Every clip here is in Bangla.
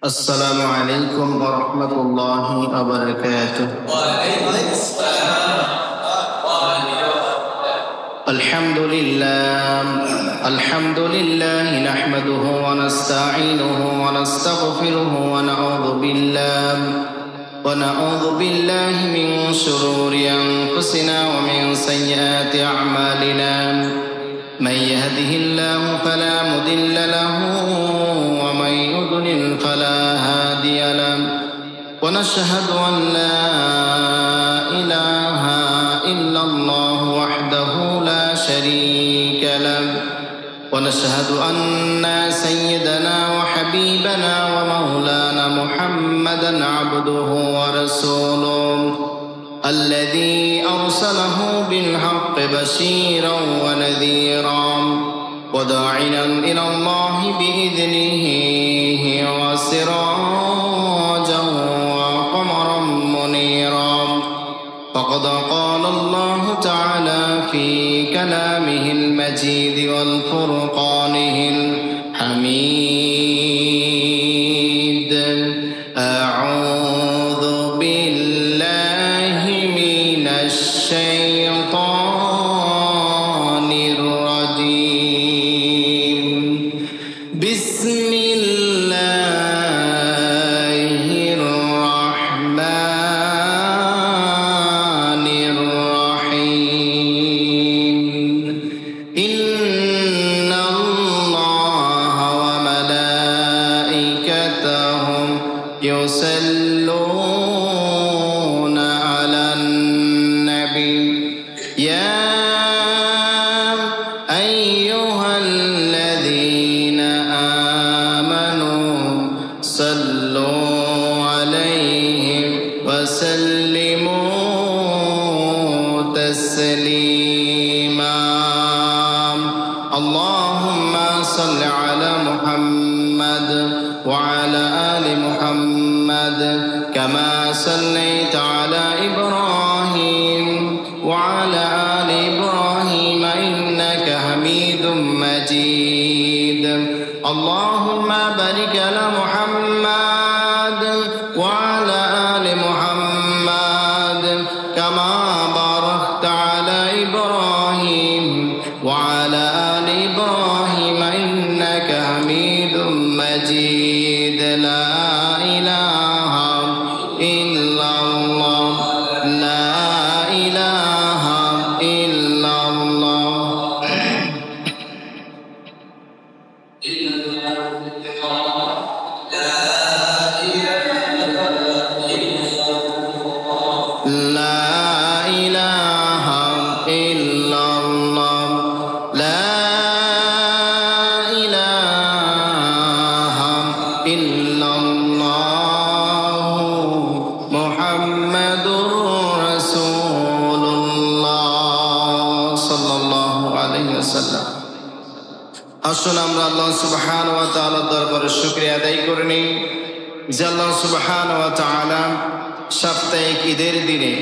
السلام عليكم ورحمة الله وبركاته. وعليكم السلام ورحمة الله. الحمد لله نحمده ونستعينه ونستغفره ونعوذ بالله من شرور أنفسنا ومن سيئات أعمالنا. من يهده الله فلا مضل له ومن يضلل فلا هادي له. ونشهد أن لا إله إلا الله وحده لا شريك له. ونشهد أن سيدنا وحبيبنا ومولانا محمدا عبده ورسوله الذي أرسله بالحق بشيرا ونذيرا وداعيا إلى الله بإذنه وسراجا وقمرا منيرا. فقد قال الله تعالى في كلامه المجيد والفرقانه الحميد: أعوذ بالله من الشيطان الرجيم. بسم الله الرحمن الرحيم. إن الله وملائكته يصلون على النبي يا أيها الذين آمنوا صلوا عليه وسلموا تسليما. اللهم صل على محمد وعلى آل محمد كما صليت على إبراهيم وعلى آل إبراهيم إنك حميد مجيد. اللهم بارك على محمد وعلى آل محمد كما باركت على إبراهيم وعلى آل إبراهيم إنك حميد مجيد. لا إله إلا الله لا إله إلا الله. لا إله إلا الله لا إله إلا الله محمد رسول الله صلى الله عليه وسلم. আসুন আমরা আল্লাহ সুবহানাহু ওয়া তাআলার দরবারে শুকরিয়া আদায় করে নিই যে আল্লাহ সুবহানাহু ওয়া তাআলা সাপ্তাহিক ঈদের দিনে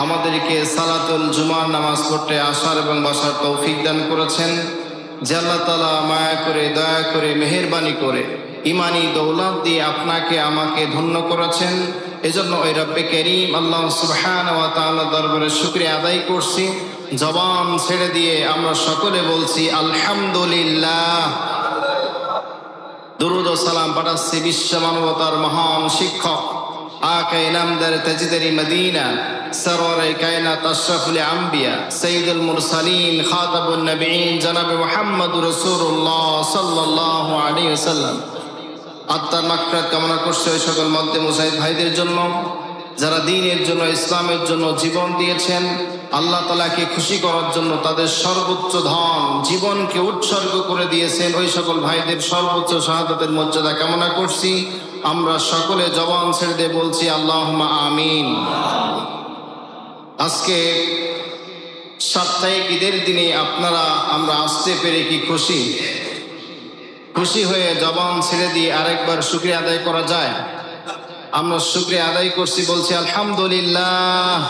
আমাদেরকে সালাতুল জুমার নামাজ পড়তে আসার এবং বসার তৌফিক দান করেছেন। যে আল্লাহ তাআলা মায়া করে দয়া করে মেহেরবানি করে ইমানি দৌলত দিয়ে আপনাকে আমাকে ধন্য করেছেন। এজন্য ওই রব্বে কারীম আল্লাহ সুবহানাহু ওয়া তাআলার দরবারে শুকরিয়া আদায় করছি। জবান ছেড়ে দিয়ে আমরা সকলে বলছি আলহামদুলিল্লাহ। দুরূদ ও সালাম পাঠাচ্ছি বিশ্ব মানবতার মহান শিক্ষক আকা ইনামদার তাজদারি মদিনা সরওয়ারে কায়নাত আশরাফুল আম্বিয়া সাইয়্যিদুল মুরসালিন খাতাবুন নবিয়্যিন জনাবে মুহাম্মদুর রাসূলুল্লাহ সাল্লাল্লাহু আলাইহি ওয়াসাল্লাম আত্মার মাগফিরাত কামনা করছি ওই সকল মধ্যে মুজাহিদ ভাইদের জন্য যারা দ্বীনের জন্য ইসলামের জন্য জীবন দিয়েছেন। আল্লাহ তাআলাকে খুশি করার জন্য তাদের সর্বোচ্চ ধন জীবনকে উৎসর্গ করে দিয়েছেন। ওই সকল ভাইদের সর্বোচ্চ শাহাদাতের মর্যাদা কামনা করছি। আমরা সকলে জবান ছেড়ে দিয়ে বলছি আল্লাহুম্মা আমিন। আজকে সাপ্তাহিক ঈদের দিনে আমরা আসতে পেরে কি খুশি? খুশি হয়ে জবান ছেড়ে দিয়ে আরেকবার শুকরিয়া আদায় করা যায়? আমরা শুকরিয়া আদায় করছি, বলছি আলহামদুলিল্লাহ।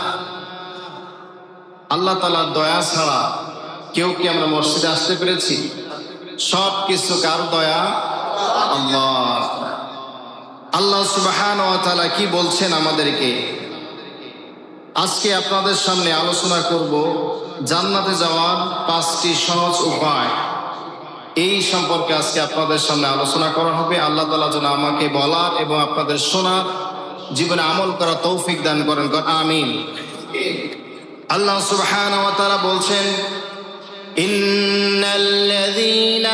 আল্লাহ তাআলার দয়া ছাড়া কেউ কি আমরা মসজিদে আসতে পেরেছি? সব কিছু কার দয়া? আল্লাহ। আল্লাহ সুবহানাহু ওয়া তাআলা কি বলছেন আমাদেরকে। আজকে আপনাদের সামনে আলোচনা করব জান্নাতে যাওয়ার 5টি সহজ উপায়। এই সম্পর্কে আজকে আপনাদের সামনে আলোচনা করা হবে। আল্লাহ তাআলা যেন আমাকে বলার এবং আপনাদের শোনার, জীবনে আমল করার তৌফিক দান করেন, আমিন। আল্লাহ সুবহানাহু ওয়া তাআলা বলছেন, ইন্নাল্লাযীনা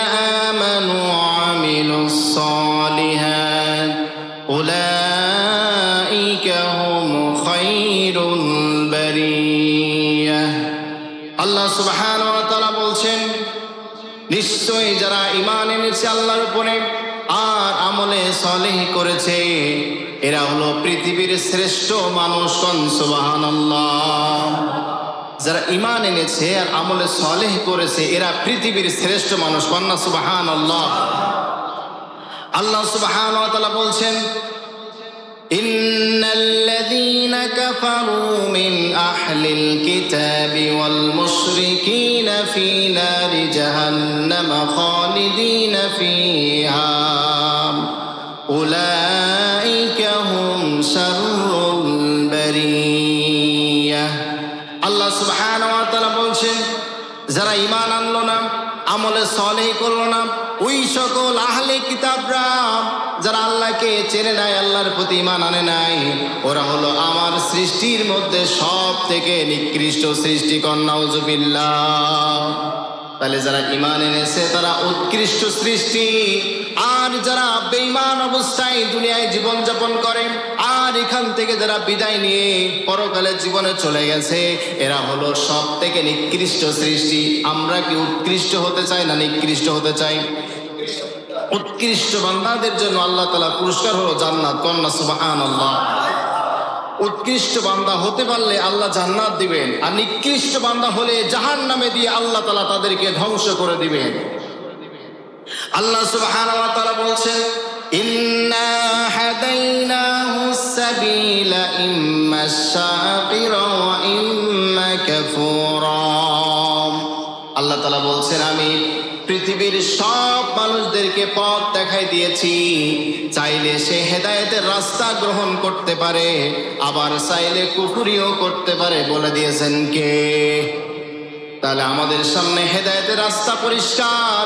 আমানু ওয়া আমিলুস সালিহাত উলাইকা হুম খায়রুল বারিয়াহ। আল্লাহ সুবহানাহু ওয়া তাআলা বলছেন, নিশ্চয়ই যারা ঈমান এনেছে আল্লাহর উপরে আর আমলে সালেহ করেছে, এরা হলো পৃথিবীর শ্রেষ্ঠ মানুষ। সুবহানাল্লাহ। যারা ঈমান এনেছে আর আমলে সালেহ করেছে, এরা পৃথিবীর শ্রেষ্ঠ মানুষ। কন্যা সুবহানাল্লাহ। আল্লাহ সুবহানাহু ওয়া তাআলা বলছেন, ইন্নাল্লাযীনা কাফারু মিন আহলিল কিতাবি ওয়াল মুশরিকিনা ফী নারি জাহান্নাম খালিদিনা ফীহা উলাইকা হুম শাররুল বারিয়াহ। আল্লাহ সুবহানাহু ওয়া তাআলা বলছেন, যারা ঈমান আনলো না, আমলে সালেহ করলো না, ওই সকল আহলে কিতাবরা যারা আল্লাহকে চেনে নাই, আল্লাহর প্রতি ঈমান আনে নাই, ওরা হলো আমার সৃষ্টির মধ্যে সব থেকে নিকৃষ্ট সৃষ্টি। নাউযুবিল্লাহ। তাহলে যারা ঈমান এনেছে তারা উৎকৃষ্ট সৃষ্টি, আর যারা বেঈমান অবস্থায় দুনিয়ায় জীবন যাপন করে আর এখান থেকে যারা বিদায় নিয়ে পরকালের জীবনে চলে গেছে, এরা হলো সব থেকে নিকৃষ্ট সৃষ্টি। আমরা কি উৎকৃষ্ট হতে চাই না নিকৃষ্ট হতে চাই? উৎকৃষ্ট বান্দাদের জন্য আল্লাহ তাআলা পুরস্কার হলো জান্নাত। কন্যা সুবহানাল্লাহ। উৎকৃষ্ট বান্দা হতে পারলে আল্লাহ জান্নাত দিবেন, আর নিকৃষ্ট বান্দা হলে জাহান্নামে দিয়ে আল্লাহ তাআলা তাদেরকে ধ্বংস করে দিবেন। আল্লাহ সুবহানাহু ওয়া তাআলা বলছেন, ইন্না হাদাইনাহুস সাবিলা ইম্মা শাকিরা ওয়া ইম্মা কাফুরা। আল্লাহ তাআলা বলছেন, আমি পৃথিবীর সব মানুষদেরকে পথ দেখাই দিয়েছি। চাইলে সে হেদায়েতের রাস্তা গ্রহণ করতে পারে, আবার চাইলে কুফরিও করতে পারে। বলে দিয়েছেন কে? তাহলে আমাদের সামনে হেদায়েতের রাস্তা পরিষ্কার,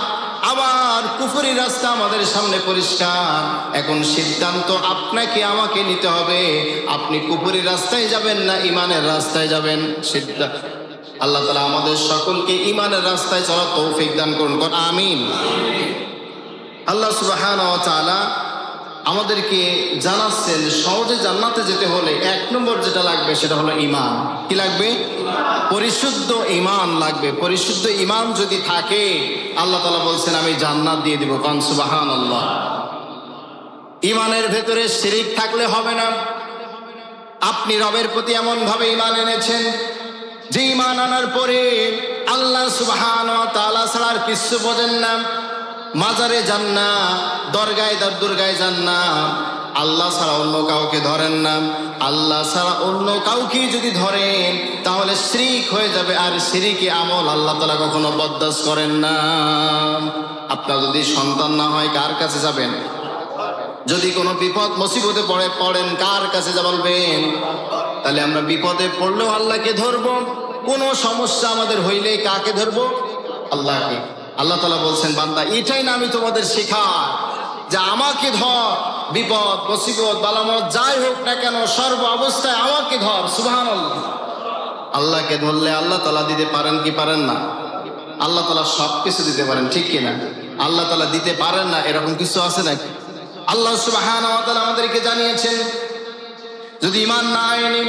আবার কুফরির রাস্তা আমাদের সামনে পরিষ্কার। এখন সিদ্ধান্ত আপনাকে আমাকে নিতে হবে, আপনি কুফরির রাস্তায় যাবেন না ঈমানের রাস্তায় যাবেন। সিদ্ধান্ত। আল্লাহ তাআলা আমাদের সকলকে ঈমানের রাস্তায় চলার তৌফিক দান করুন, আমিন। আল্লাহ সুবহানাহু ওয়া তাআলা আমাদেরকে জানাচ্ছেন, সহজে জান্নাতে যেতে হলে 1 নম্বর যেটা লাগবে সেটা হলো ঈমান। কি লাগবে? পরিশুদ্ধ ঈমান লাগবে। পরিশুদ্ধ ঈমান যদি থাকে, আল্লাহ তাআলা বলছেন আমি জান্নাত দিয়ে দিব। কান সুবহানাল্লাহ। ঈমানের ভেতরে শিরিক থাকলে হবে না। আপনি রবের প্রতি এমন ভাবে ঈমান এনেছেন যে ঈমান আনার পরে আল্লাহ সুবহানাহু ওয়া তাআলা ছাড়া আর কিছু বোঝেন না। মাজারে যান না, দরগায় দুর্গায় যান না, আল্লাহ ছাড়া অন্য কাউকে ধরেন না। আল্লাহ ছাড়া অন্য কাউকে যদি ধরেন তাহলে শিরক হয়ে যাবে, আর শিরকি আমল আল্লাহ তাআলা কখনো বরদাস্ত করেন না। আপনার যদি সন্তান না হয় কার কাছে যাবেন? যদি কোনো বিপদ মুসিবতে পড়েন কার কাছে বলবেন? তাহলে আমরা বিপদে পড়লেও আল্লাহকে ধরবো, কোনো সমস্যা আমাদের হইলে কাকে ধরবো? আল্লাহকে। আল্লাহ তাআলা বলছেন, বান্দা এটাই না আমি তোমাদের শেখাই, যে আমাকে ধর, বিপদ মুসিবত বালামত যাই হোক না কেন সর্ব অবস্থায় আমাকে ধর। সুবহানাল্লাহ। আল্লাহকে ধরলে আল্লাহ তাআলা দিতে পারেন কি পারেন না? আল্লাহ তাআলা সবকিছু দিতে পারেন, ঠিক কিনা? আল্লাহ তাআলা দিতে পারেন না এরকম কিছু আছে নাকি? আল্লাহ সুবহানাহু ওয়া তাআলা আমাদেরকে জানিয়েছেন, যদি ঈমান না আনে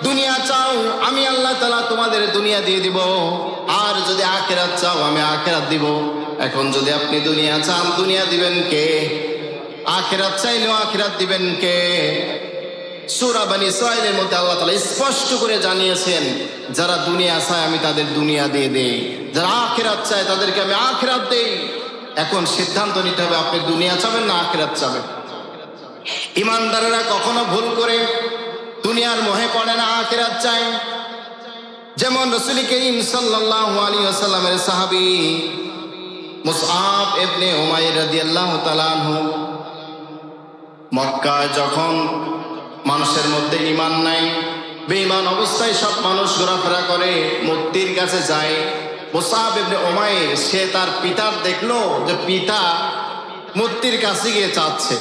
দুনিয়া চাও, আমি আল্লাহ তাআলা তোমাদের দুনিয়া দিয়ে দিব, আর যদি আখিরাত চাও আমি আখিরাত দিব। এখন যদি আপনি দুনিয়া চান, দুনিয়া দিবেন কে? আখিরাত চাইলেও আখিরাত দিবেন কে? সূরা বনী ইসরাঈলের মধ্যে আল্লাহ তাআলা স্পষ্ট করে জানিয়েছেন, যারা দুনিয়া চায় আমি তাদের দুনিয়া দিয়ে দেই, যারা আখিরাত চায় তাদেরকে আমি আখিরাত দেই। এখন সিদ্ধান্ত নিতে হবে, আপনি দুনিয়া চাবেন না আখিরাত চাবেন। ঈমানদারেরা কখনো ভুল করে দুনিয়ার মোহে পড়ে না, আখিরাত চায়। যেমন রাসূল করিম সাল্লাল্লাহু আলাইহি ওয়াসাল্লামের সাহাবী মুসআব ইবনে উমাইর রাদিয়াল্লাহু তাআলা আনহু মক্কায় যখন মানুষের মধ্যে ঈমান নাই, বেঈমান অবস্থায় সব মানুষ ঘোরাফেরা করে, মূর্তির কাছে যায়। মুসআব ইবনে উমাইর সে তার পিতার দেখলো যে পিতা মূর্তির কাছে গিয়ে চাচ্ছে।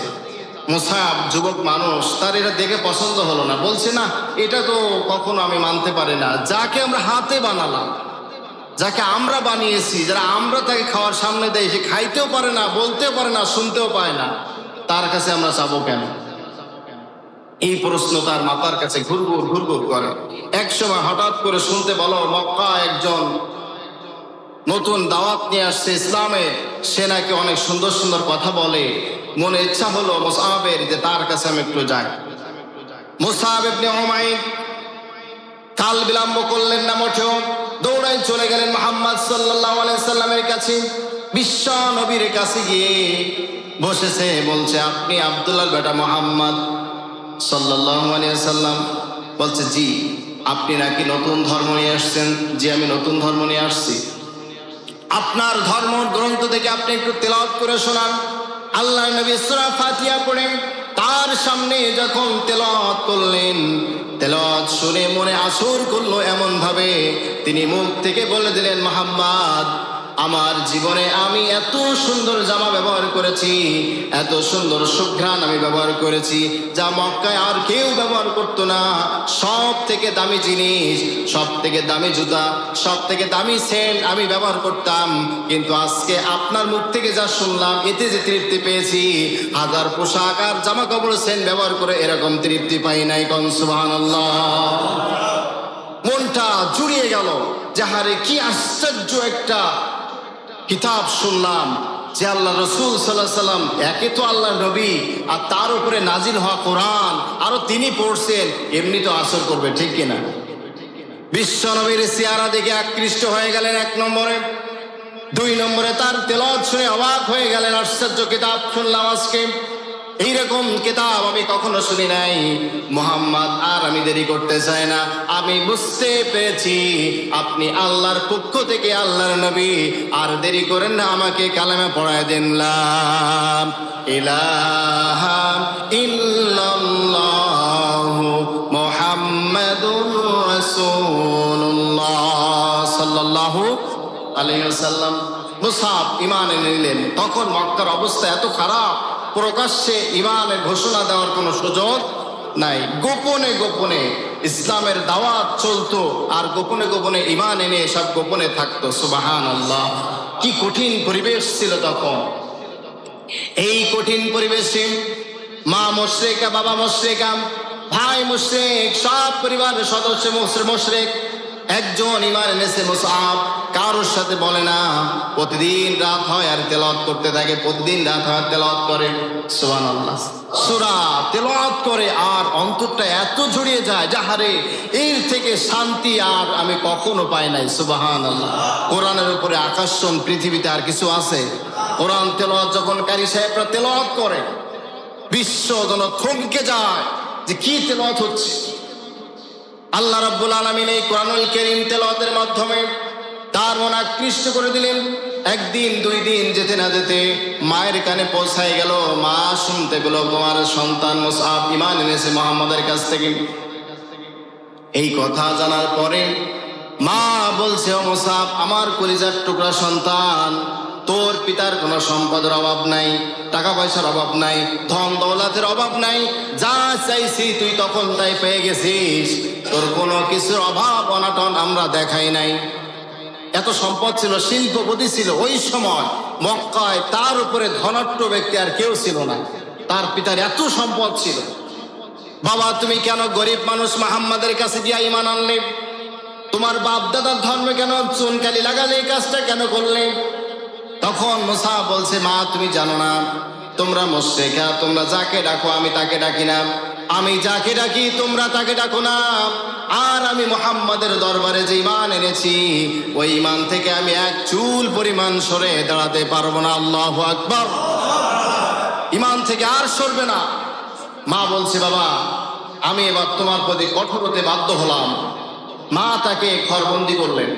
মুসআব যুবক মানুষ, তার এটা দেখে পছন্দ হলো না, বলছে না এটা তো কখনো আমি মানতে পারি না। যাকে আমরা হাতে বানালাম, যাকে আমরা বানিয়েছি, যারা আমরা তাকে খাওয়ার সামনে দেয়, সে খাইতেও পারে না, বলতেও পারে না, শুনতেও পায় না, তার কাছে আমরা যাবো কেন? এই প্রশ্ন তার মাথার কাছে ঘুরঘুর ঘুরঘুর করে। এক সময় হঠাৎ করে শুনতে বলো মক্কা একজন নতুন দাওয়াত নিয়ে আসছে ইসলামে, সে নাকি অনেক সুন্দর সুন্দর কথা বলে। মনে ইচ্ছা হলো মুসআবের যে তার কাছে আমি একটু যাই। মুসআব ইবনে উমাইর কাল বিলম্ব করলেন না মোটেও, দৌড়াই চলে গেলেন মুহাম্মদ সাল্লাল্লাহু আলাইহি সাল্লামের কাছে। বিশ্ব নবীর কাছে গিয়ে বসেছে, বলছে আপনি আব্দুল্লাহর বেটা মুহাম্মদ সাল্লাল্লাহু আলাইহি সাল্লাম? বলছে জি। আপনি নাকি নতুন ধর্ম নিয়ে আসছেন? জি, আমি নতুন ধর্ম নিয়ে আসছি। আপনার ধর্ম গ্রন্থ থেকে আপনি একটু তেলাওয়াত করে শোনান। আল্লাহর নবী সূরা ফাতিহা পড়েন, তার সামনে যখন তেলাওয়াত করলেন, তেলাওয়াত শুনে মনে আসর করলো এমন ভাবে তিনি মুখ থেকে বলে দিলেন, মুহাম্মদ, আমার জীবনে আমি এত সুন্দর জামা ব্যবহার করেছি, এত সুন্দর সুঘ্রাণ আমি ব্যবহার করেছি, যা মক্কায় আর কেউ ব্যবহার করতো না। সব থেকে দামি জিনিস, সব থেকে দামি জুতা, সব থেকে দামি সেন্ট আমি ব্যবহার করতাম। কিন্তু আজকে আপনার মুখ থেকে যা শুনলাম, এতে যে তৃপ্তি পেয়েছি, হাজার পোশাক আর জামা কাপড় সেন্ট ব্যবহার করে এরকম তৃপ্তি পাই নাই। কোন সুবহানাল্লাহ। মনটা জুড়িয়ে গেল, যাহারে কি আশ্চর্য একটা কিতাব শুনলাম, যে আল্লাহ রসুল সাল্লাল্লাহু আলাইহি সাল্লাম, একে তো আল্লাহ নবী, আর তার উপরে নাজিল হওয়া কোরআন আরো তিনি পড়ছেন, এমনি তো আসর করবে, ঠিক কিনা? বিশ্ব নবীর চেহারা দেখে আকৃষ্ট হয়ে গেলেন এক নম্বরে। দুই নম্বরে তার তেলাওয়াত শুনে অবাক হয়ে গেলেন, আশ্চর্য কিতাব শুনলাম আজকে, এইরকম কিতাব আমি কখনো শুনি নাই। মুহাম্মদ, আর আমি দেরি করতে চাই না, আমি বুঝতে পেরেছি আপনি আল্লাহর পক্ষ থেকে আল্লাহর নবী। আর দেরি করেন না, আমাকে কালেমা পড়ায় দেন, লা ইলাহা ইল্লাল্লাহু মুহাম্মাদুর রাসূলুল্লাহ সাল্লাল্লাহু আলাইহি ওয়াসাল্লাম। মুসআব ঈমান এনে নিলেন। তখন মক্কার অবস্থা এত খারাপ, প্রকাশ্যে ঈমানের ঘোষণা দেওয়ার কোনো সুযোগ নাই। গোপনে গোপনে ইসলামের দাওয়াত চলতো, আর গোপনে গোপনে ঈমান এনে সব গোপনে থাকতো। সুবহানাল্লাহ, কি কঠিন পরিবেশ ছিল তখন। এই কঠিন পরিবেশে মা মুশরিকা, বাবা মুশরিকা, ভাই মুশরিক, সব পরিবারের সদস্য মুশরিক। একজন ঈমান এনেছে মুসআব, কারোর সাথে বলে না। প্রতিদিন রাত হয় আর তেলাওয়াত করতে থাকে, প্রতিদিন রাত হয় তেলাওয়াত করে। সুবহানাল্লাহ, সূরা তেলাওয়াত করে আর অন্তরটা এত জড়িয়ে যায়, যাহারে এর থেকে শান্তি আর আমি কখনো পাই নাই। সুবহানাল্লাহ। কোরআনের উপরে আকর্ষণ পৃথিবীতে আর কিছু আছে? কোরআন তেলাওয়াত যখন কারি সাহেবরা তেলাওয়াত করে, বিশ্ব যেন থমকে যায় যে কি তেলাওয়াত হচ্ছে। আল্লাহ রাব্বুল আলামিন এই কোরআনুল কারীম তেলাওয়াতের মাধ্যমে তার মন আকৃষ্ট করে দিলেন। একদিন দুই দিন যেতে না যেতে মায়ের কানে পৌঁছায় গেল। মা শুনতে পেল তোমার সন্তান মুসআব ঈমান এনেছে মুহাম্মাদের কাছ থেকে। এই কথা জানার পরে মা বলছে, ও মুসআব, আমার কলিজার টুকরা সন্তান, তোর পিতার কোনো সম্পদের অভাব নাই, টাকা পয়সার অভাব নাই, ধন দৌলতের অভাব নাই, যা চাইছি তুই তখন তাই পেয়ে গেছিস, তোর কোনো কিছুর অভাব অনাটন আমরা দেখাই নাই। এত সম্পদ ছিল, শিল্পপতি ছিল ওই সময় মক্কায়, তার উপরে ধনাঢ্য ব্যক্তি আর কেউ ছিল না। তার পিতার এত সম্পদ ছিল। বাবা, তুমি কেন গরিব মানুষ মুহাম্মাদের কাছে গিয়ে ঈমান আনলে? তোমার বাপ দাদার ধর্মে কেন চুনকালি লাগালে? এই কাজটা কেন করলে? তখন মুসা বলছে, মা তুমি জানো না, তোমরা মুশরিকা, তোমরা যাকে ডাকো আমি তাকে ডাকি না, আমি যাকে ডাকি তোমরা তাকে ডাকো না। আর আমি মুহাম্মাদের দরবারে যে ঈমান এনেছি, ওই ঈমান থেকে আমি এক চুল পরিমাণ সরে দাঁড়াতে পারবো না। আল্লাহু আকবার। ঈমান থেকে আর সরবে না। মা বলছে, বাবা আমি এবার তোমার প্রতি কঠোর হতে বাধ্য হলাম। মা তাকে ঘরবন্দি করলেন,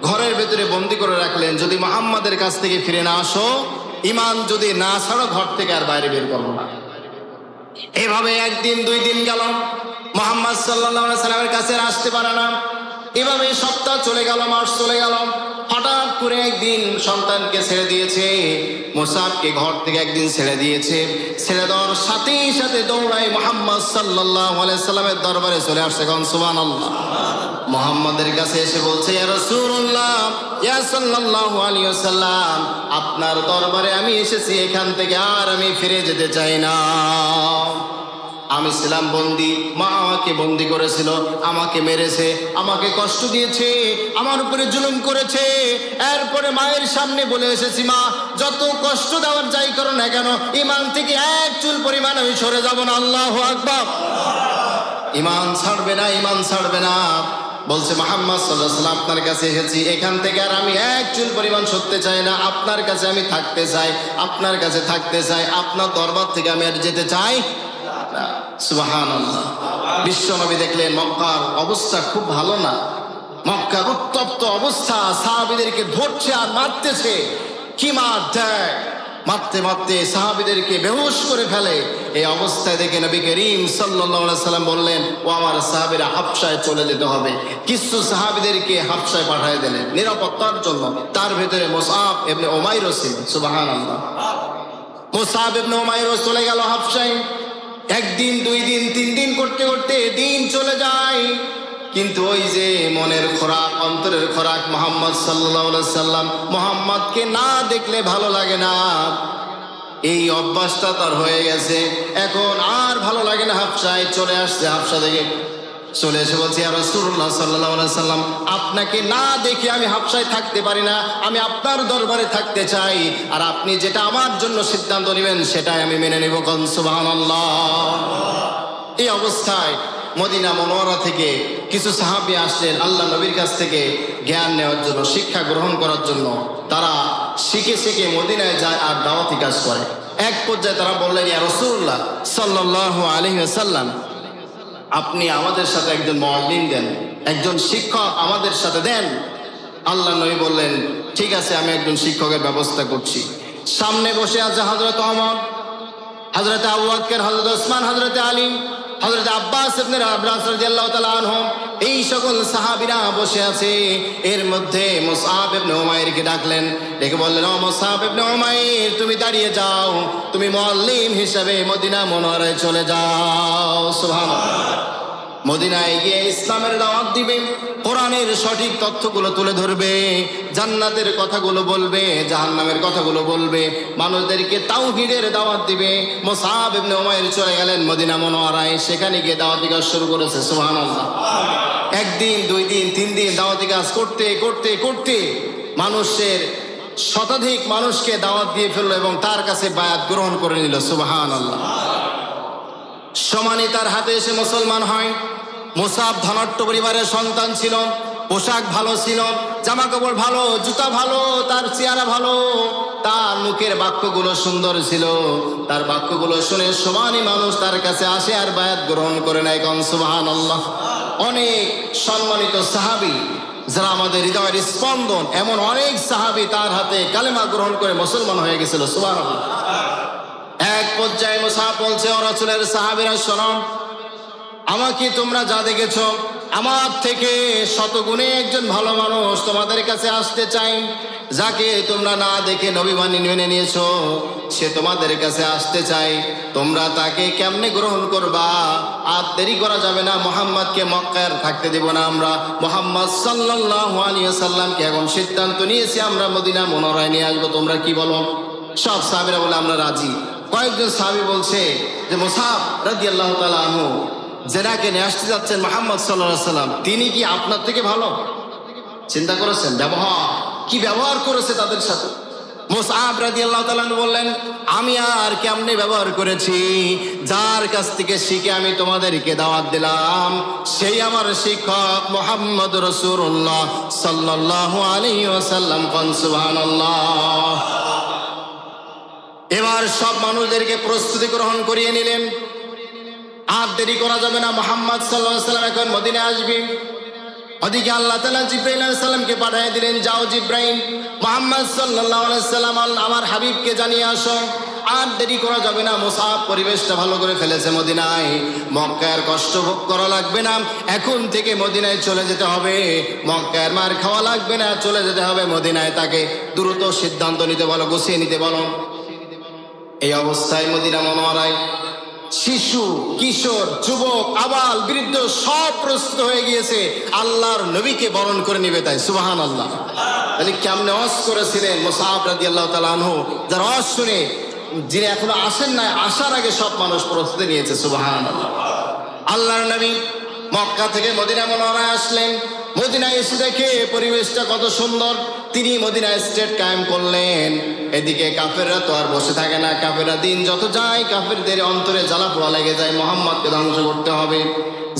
ঘরের ভেতরে বন্দি করে রাখলেন। যদি মুহাম্মাদের কাছ থেকে ফিরে না আসো, ঈমান যদি না ছাড়ো, ঘর থেকে আর বাইরে বের করবো না। এভাবে একদিন দুই দিন গেল, মুহাম্মদ সাল্লাল্লাহু আলাইহি সাল্লামের কাছে আসতে পারে না। এভাবে সপ্তাহ চলে গেল, মাস চলে গেল। হঠাৎ করে একদিন সন্তানকে ছেড়ে দিয়েছে, মুসাবকে ঘর থেকে একদিন ছেড়ে দিয়েছে। ছেড়ে দেওয়ার সাথে সাথে দৌড়ায় মুহাম্মদ সাল্লাল্লাহু আলাইহি সাল্লামের দরবারে চলে আসছে। কোন সুবহানাল্লাহ। মুহাম্মাদের কাছে এসে বলছে, ইয়া রাসূলুল্লাহ, ইয়া সাল্লাল্লাহু আলাইহি ওয়াসাল্লাম, আপনার দরবারে আমি এসেছি, এখান থেকে আর আমি ফিরে যেতে চাই না। আমি ছিলাম বন্দি, মা আমাকে বন্দি করেছিল, আমাকে মেরেছে, আমাকে কষ্ট দিয়েছে, আমার উপরে জুলুম করেছে। এরপরে মায়ের সামনে বলে এসেছি, মা যত কষ্ট দেওয়ার যাই করো না কেন, ইমান থেকে এক চুল পরিমাণ আমি সরে যাব না। আল্লাহু আকবার। ইমান ছাড়বে না, ইমান ছাড়বে না। বলছে, মুহাম্মদ সাল্লাল্লাহু আলাইহি ওয়াসাল্লাম, আপনার কাছে এসেছি, এখান থেকে আর আমি এক চুল পরিমাণ সরতে চাই না। আপনার কাছে আমি থাকতে চাই, আপনার কাছে থাকতে চাই, আপনার দরবার থেকে আমি আর যেতে চাই। সুবহানাল্লাহ। বিশ্বনবী দেখলেন মক্কার অবস্থা খুব ভালো না, মক্কার উত্তপ্ত অবস্থা, সাহাবীদেরকে ধরছে আর মারতেছে। কি মার দেয়, মারতে মারতে সাহাবীদেরকে বেহুশ করে ফেলে। এই অবস্থায় দেখে নবী করিম সাল্লাল্লাহু আলাইহি সাল্লাম বললেন, ও আমার সাহাবীরা, হাবশায় চলে যেতে হবে। কিছু সাহাবীদেরকে হাবশায় পাঠিয়ে দিলেন নিরাপত্তার জন্য। তার ভিতরে মুসআব ইবনে উমাইর ছিল। সুবহানাল্লাহ। মুসআব ইবনে উমাইর চলে গেল হাবশায়। একদিন দুই দিন তিন দিন করতে করতে দিন চলে যায়, কিন্তু ওই যে মনের খোরাক, অন্তরের খোরাক, মুহাম্মদ সাল্লাল্লাহু আলাইহি সাল্লাম, মুহাম্মদকে না দেখলে ভালো লাগে না। এই অভ্যাসটা তার হয়ে গেছে, এখন আর ভালো লাগে না। হাবশায় চলে আসছে। হাবশা থেকে চলে এসে বলছে, ইয়া রাসূলুল্লাহ সাল্লাল্লাহু আলাইহি সাল্লাম, আপনাকে না দেখে আমি হাবশায় থাকতে পারি না, আমি আপনার দরবারে থাকতে চাই, আর আপনি যেটা আমার জন্য সিদ্ধান্ত নেবেন সেটাই আমি মেনে নেব। কোন সুবহানাল্লাহ। এই অবস্থায় মদিনা মুনাওয়ারা থেকে কিছু সাহাবী আসলেন আল্লাহ নবীর কাছ থেকে জ্ঞান নেওয়ার জন্য, শিক্ষা গ্রহণ করার জন্য। তারা শিখে শিখে মদিনায় যায় আর দাওয়াতি কাজ করে। এক পর্যায়ে তারা বললেন, ইয়া রাসূলুল্লাহ সাল্লাল্লাহু আলাইহি ওয়াসাল্লাম, আপনি আমাদের সাথে একজন মুআল্লিম দেন, একজন শিক্ষক আমাদের সাথে দেন। আল্লাহ নবী বললেন, ঠিক আছে, আমি একজন শিক্ষকের ব্যবস্থা করছি। সামনে বসে আছে হযরত ওমর, হযরত আবু বকর, হযরত ওসমান, হযরত আলী, হযরত আব্বাস ইবনে আব্বাস রাদিয়াল্লাহু তাআলা আনহুম, এই সকল সাহাবীরা বসে আছে। এর মধ্যে মুসআব ইবনে উমাইরকে ডাকলেন, ডেকে বললেন, ও মুসআব ইবনে উমাইর, তুমি দাঁড়িয়ে যাও, তুমি মুআল্লিম হিসেবে মদিনা মুনাওয়ারায় চলে যাও। সুবহানাল্লাহ। মদিনায় গিয়ে ইসলামের দাওয়াত দিবে, কোরআনের সঠিক তথ্যগুলো তুলে ধরবে, জান্নাতের কথাগুলো বলবে, জাহান্নামের কথাগুলো বলবে, মানুষদেরকে তাওহীদের দাওয়াত দিবে। মুসআব ইবনে উমাইর চলে গেলেন মদিনা মুনাওয়ারায়, সেখানে গিয়ে দাওয়াতি কাজ শুরু করেছে। সুবহানাল্লাহ। একদিন দুই দিন তিন দিন দাওয়াতি কাজ করতে করতে করতে মানুষের শতাধিক মানুষকে দাওয়াত দিয়ে ফেললো এবং তার কাছে বায়াত গ্রহণ করে নিল। সুবহানাল্লাহ। সমানই তার হাতে এসে মুসলমান হয়। মুসআব ধনাঢ্য পরিবারের সন্তান ছিল, পোশাক ভালো ছিল, জামা কাপড় ভালো, জুতা ভালো, তার চেহারা ভালো, তার মুখের বাক্যগুলো সুন্দর ছিল। তার বাক্যগুলো শুনে সমানই মানুষ তার কাছে আসে আর বায়াত গ্রহণ করে নেয়। কোন সুবহানাল্লাহ। অনেক সম্মানিত সাহাবী যারা আমাদের হৃদয়ের স্পন্দন, এমন অনেক সাহাবী তার হাতে কালেমা গ্রহণ করে মুসলমান হয়ে গেছিল। সুবহানাল্লাহ। এক পর্যায়ে মুসআব বলছে, ও রাসূলের সাহাবীরা শোনো, আমাকে তোমরা যা দেখেছো, আমার থেকে শতগুণে একজন ভালো মানুষ তোমাদের কাছে আসতে চাই। যাকে তোমরা না দেখে নবী বাণী মেনে নিয়েছো, সে তোমাদের কাছে আসতে চাই। তোমরা তাকে কেমনে গ্রহণ করবা? আর দেরি করা যাবে না, মুহাম্মদকে মক্কায় থাকতে দেব না আমরা। মুহাম্মদ সাল্লাল্লাহু আলাইহি ওয়াসাল্লামকে এখন সিদ্ধান্ত নিয়েছি, আমরা মদিনা মুনাওয়ারায় নিয়ে আসবো। তোমরা কি বলো? সব সাহাবীরা বলে, আমরা রাজি। কয়েকজন সাহাবী বলছে যে, মুসআব রাদিয়াল্লাহু তাআলা আনহু যেনাকে নিয়ে আসতে যাচ্ছেন মুহাম্মদ সাল্লাল্লাহু আলাইহি ওয়াসাল্লাম, তিনি কি আপনার থেকে ভালো? চিন্তা করেছেন ব্যবহার, কি ব্যবহার করেছে তাদের সাথে। মুসআব রাদিয়াল্লাহু তাআলা বললেন, আমি আর কেমনে ব্যবহার করেছি? যার কাছ থেকে শিখে আমি তোমাদেরকে দাওয়াত দিলাম, সেই আমার শিক্ষক মুহাম্মদ রাসূলুল্লাহ সাল্লাল্লাহু আলাইহি ওয়াসাল্লাম। সুবহানাল্লাহ। এবার সব মানুষদেরকে প্রস্তুতি গ্রহণ করিয়ে নিলেন। আর দেরি করা যাবে না, মুহাম্মদ সাল্লাল্লাহু আলাইহি ওয়াসাল্লাম এখন মদিনায় আসবে। ওদিকে আল্লাহ তাআলা জিবরাইল আলাইহিস সালামকে পাঠিয়ে দিলেন, যাও জিবরাইল, মুহাম্মদ সাল্লাল্লাহু আলাইহি ওয়াসাল্লাম আমার হাবিবকে জানিয়ে আসো, আর দেরি করা যাবে না। মুসাব পরিবেশটা ভালো করে ফেলেছে মদিনায়, মক্কার কষ্ট ভোগ করা লাগবে না, এখন থেকে মদিনায় চলে যেতে হবে। মক্কার মার খাওয়া লাগবে না, চলে যেতে হবে মদিনায়। তাকে দ্রুত সিদ্ধান্ত নিতে বলো, গুছিয়ে নিতে বলো। এই অবস্থায় মদিনা মুনাওয়ারায় শিশু, কিশোর, যুবক, আবাল, বৃদ্ধ সব প্রস্তুত হয়ে গিয়েছে আল্লাহর নবীকে বরণ করে নিবে। তাই সুবহানাল্লাহ। তাহলে কেমনে ওয়াজ করেছিলেন মুসআব রাদিয়াল্লাহু তাআলা আনহু, যার ওয়াজ শুনে যিনি এখনো আসেন না, আসার আগে সব মানুষ প্রস্তুতি নিয়েছে। সুবহানাল্লাহ। আল্লাহর নবী মক্কা থেকে মদিনা মুনাওয়ারায় আসলেন। মদিনায় এসে দেখে পরিবেশটা কত সুন্দর, তিনি মদিনায় স্টেট কায়েম করলেন। এদিকে কাফেররা তো আর বসে থাকে না, কাফেররা দিন যত যায় কাফেরদের অন্তরে জ্বালা পোড়া লেগে যায়, মুহাম্মদকে ধ্বংস করতে হবে।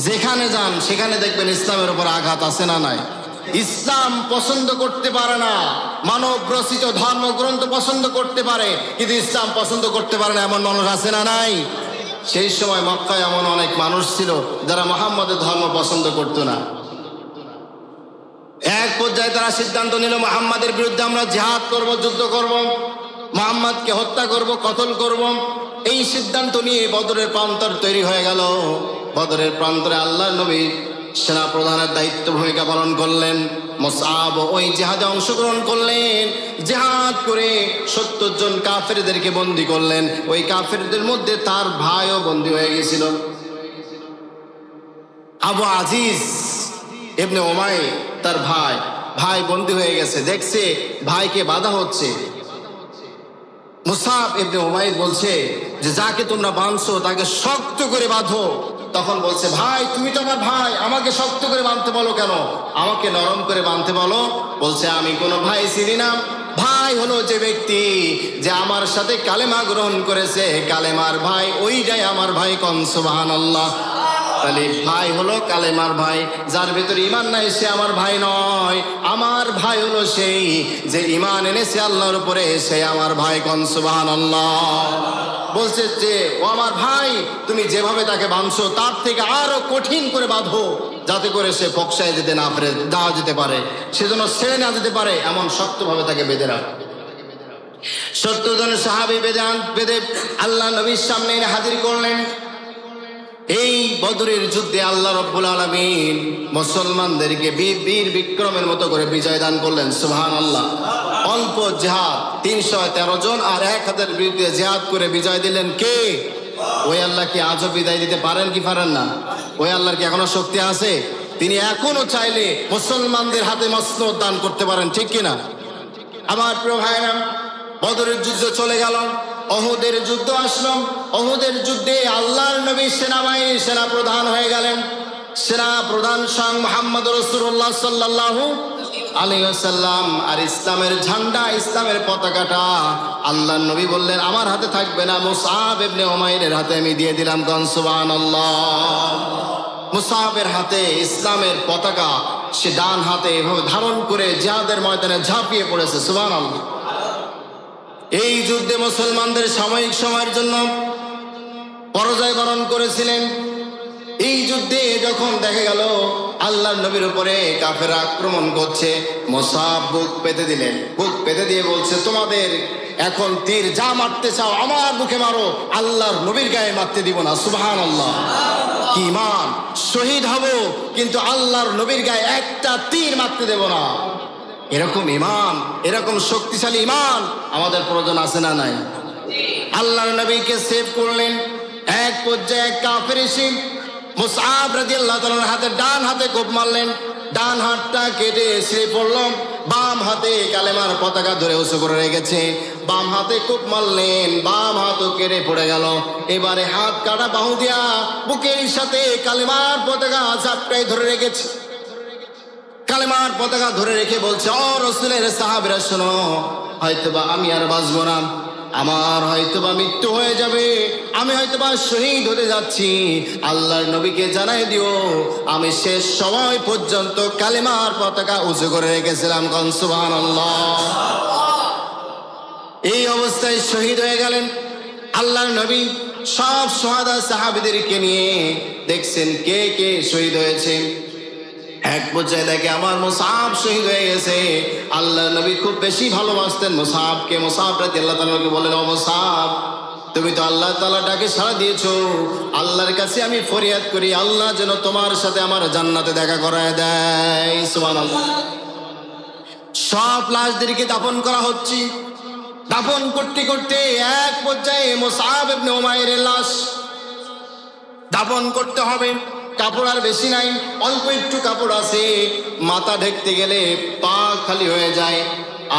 যেখানে যান সেখানে দেখবেন ইসলামের উপর আঘাত আছে না নাই? ইসলাম পছন্দ করতে পারে না, মানব রচিত ধর্মগ্রন্থ পছন্দ করতে পারে, কিন্তু ইসলাম পছন্দ করতে পারে না এমন মানুষ আছে না নাই? সেই সময় মক্কায় এমন অনেক মানুষ ছিল যারা মুহাম্মদের ধর্ম পছন্দ করতো না। এক পর্যায়ে তারা সিদ্ধান্ত নিল মুহাম্মাদের বিরুদ্ধে আমরা জিহাদ করব, যুদ্ধ করব, মুহাম্মদকে হত্যা করব, কতল করব। এই সিদ্ধান্ত নিয়ে বদরের প্রান্তর তৈরি হয়ে গেল। বদরের প্রান্তরে আল্লাহর নবী সেনা প্রধানের দায়িত্ব ভূমিকা পালন করলেন। মুসআব ওই জিহাদে অংশগ্রহণ করলেন। জিহাদ করে 70 জন কাফেরদেরকে বন্দী করলেন। ওই কাফেরদের মধ্যে তার ভাইও বন্দী হয়ে গেছিল। আবু আজিজ ইবনে উমাইর, তার ভাই বন্দী হয়ে গেছে, দেখছে ভাইকে বাধা হচ্ছে। মুসআব ইবনে উমাইর বলছে যে যাকে তোমরা বাঁধছো তাকে শক্ত করে বাঁধো। তখন বলছে, ভাই তুমি তো আমার ভাই, আমাকে শক্ত করে বাঁধতে বলো কেন? আমাকে নরম করে বাঁধতে বলো। বলছে, আমি কোনো ভাই চিনি না। ভাই হলো যে ব্যক্তি যে আমার সাথে কালেমা গ্রহণ করেছে, কালেমার ভাই ওইটাই আমার ভাই। কোন সুবহানাল্লাহ। তাহলে ভাই হলো কালেমার ভাই, যার ভেতরে ঈমান নাই সে আমার ভাই নয়। আমার ভাই হলো সেই যে ঈমান এনেছে আল্লাহর উপরে, সে আমার ভাই। কোন সুবহানাল্লাহ। বলছে যে ও আমার ভাই, তুমি যেভাবে তাকে বাঁধছো তার থেকে আরো কঠিন করে বাঁধো, যাতে করে সে পকশায় যেতে না পারে, দেওয়া যেতে পারে, সেজন্য ছেড়ে না যেতে পারে, এমন শক্তভাবে তাকে বেঁধে রাখ। 70 জন সাহাবী বেঁধে আল্লাহ নবীর সামনে হাজির করলেন। এই বদরের যুদ্ধে আল্লাহ রাব্বুল আলামিন মুসলমানদেরকে বীর বিক্রমের মতো করে বিজয় দান করলেন। সুবহানাল্লাহ। অল্প জিহাদ 313 জন আর 1000 বিরুদ্ধে জিহাদ করে বিজয় দিলেন কে? ওই আল্লাহ কি আজও বিদায় দিতে পারেন কি পারেন না? ওই আল্লাহর কি এখনো শক্তি আছে? তিনি এখনো চাইলে মুসলমানদের হাতে মসনদ দান করতে পারেন, ঠিক কিনা? আমার প্রিয় ভাইরা, বদরের যুদ্ধ চলে গেল, উহুদের যুদ্ধ আসলো। উহুদের যুদ্ধে আল্লাহর নবী সেনাবাহিনীর সেনা প্রধান হয়ে গেলেন। সেনা প্রধান স্বয়ং মুহাম্মদ রাসূলুল্লাহ সাল্লাল্লাহু আলাইহি ওয়াসাল্লাম। আর ইসলামের ঝান্ডা, ইসলামের পতাকাটা আল্লাহর নবী বললেন আমার হাতে থাকবে না, মুসআব ইবনে উমাইরের হাতে আমি দিয়ে দিলাম। কোন সুবহানাল্লাহ। মুসআবের হাতে ইসলামের পতাকা, সে ডান হাতে এভাবে ধারণ করে জিহাদের ময়দানে ঝাঁপিয়ে পড়েছে। সুবহানাল্লাহ। এই যুদ্ধে মুসলমানদের সাময়িক সময়ের জন্য পরাজয় বরণ করেছিলেন। এই যুদ্ধে যখন দেখা গেল আল্লাহর নবীর উপরে কাফেররা আক্রমণ করছে, মুসআব বুক পেতে দিলেন। বুক পেতে দিয়ে বলছে, তোমাদের এখন তীর যা মারতে চাও আমার বুকে মারো, আল্লাহর নবীর গায়ে মারতে দিব না। সুবহানাল্লাহ। কি ঈমান! শহীদ হব কিন্তু আল্লাহর নবীর গায়ে একটা তীর মারতে দেব না। এরকম ঈমান, এরকম শক্তিশালী ঈমান আমাদের প্রয়োজন আছে না নাই? আল্লাহর নবীকে সেভ করলেন। এক পর্যায়ে এক কাফের এসে মুসআব রাদিয়াল্লাহু তাআলার হাতে ডান হাতে কোপ মারলেন। ডান হাতটা কেটে ছিঁড়ে পড়ল। বাম হাতে কালেমার পতাকা ধরে উঁচু করে রেখেছে। বাম হাতে কোপ মারলেন, বাম হাতও কেটে পড়ে গেল। এবারে হাত কাটা বাহু দিয়া বুকের সাথে কালেমার পতাকা চাপটাই ধরে রেখেছে। কালেমার পতাকা ধরে রেখে বলছে, ও রাসূলের সাহাবীরা শোনো, হয়তোবা আমি আর বাঁচবো না, আমার হয়তোবা মৃত্যু হয়ে যাবে, আমি হয়তোবা শহীদ হতে যাচ্ছি। আল্লাহর নবীকে জানাই দিও আমি শেষ সময় পর্যন্ত কালেমার পতাকা উঁচু করে রেখেছিলাম। কোন সুবহানাল্লাহ। এই অবস্থায় শহীদ হয়ে গেলেন আল্লাহর নবী। সব সুহাদা সাহাবীদেরকে নিয়ে দেখছেন কে কে শহীদ হয়েছে। এক পর্যায়ে দেখে আমার মুসআব শহীদ হয়ে গেছে। আল্লাহর নবী খুব বেশি ভালোবাসতেন মুসআবকে। মুসআব রাদিয়াল্লাহু তাআলাকে বললেন, ও মুসআব, তুমি তো আল্লাহ তাআলা ডাকে সাড়া দিয়েছো। আল্লাহর কাছে আমি ফরিয়াদ করি, আল্লাহ যেন তোমার সাথে আমার জান্নাতে দেখা করায় দেয়। সুবহানাল্লাহ। সব লাশদেরকে দাফন করা হচ্ছে। দাফন করতে করতে এক পর্যায়ে মুসআব ইবনে উমাইরের লাশ দাফন করতে হবে। কাপড় আর বেশি নাই, অল্প একটু কাপড় আছে। মাথা ঢেকতে গেলে পা খালি হয়ে যায়,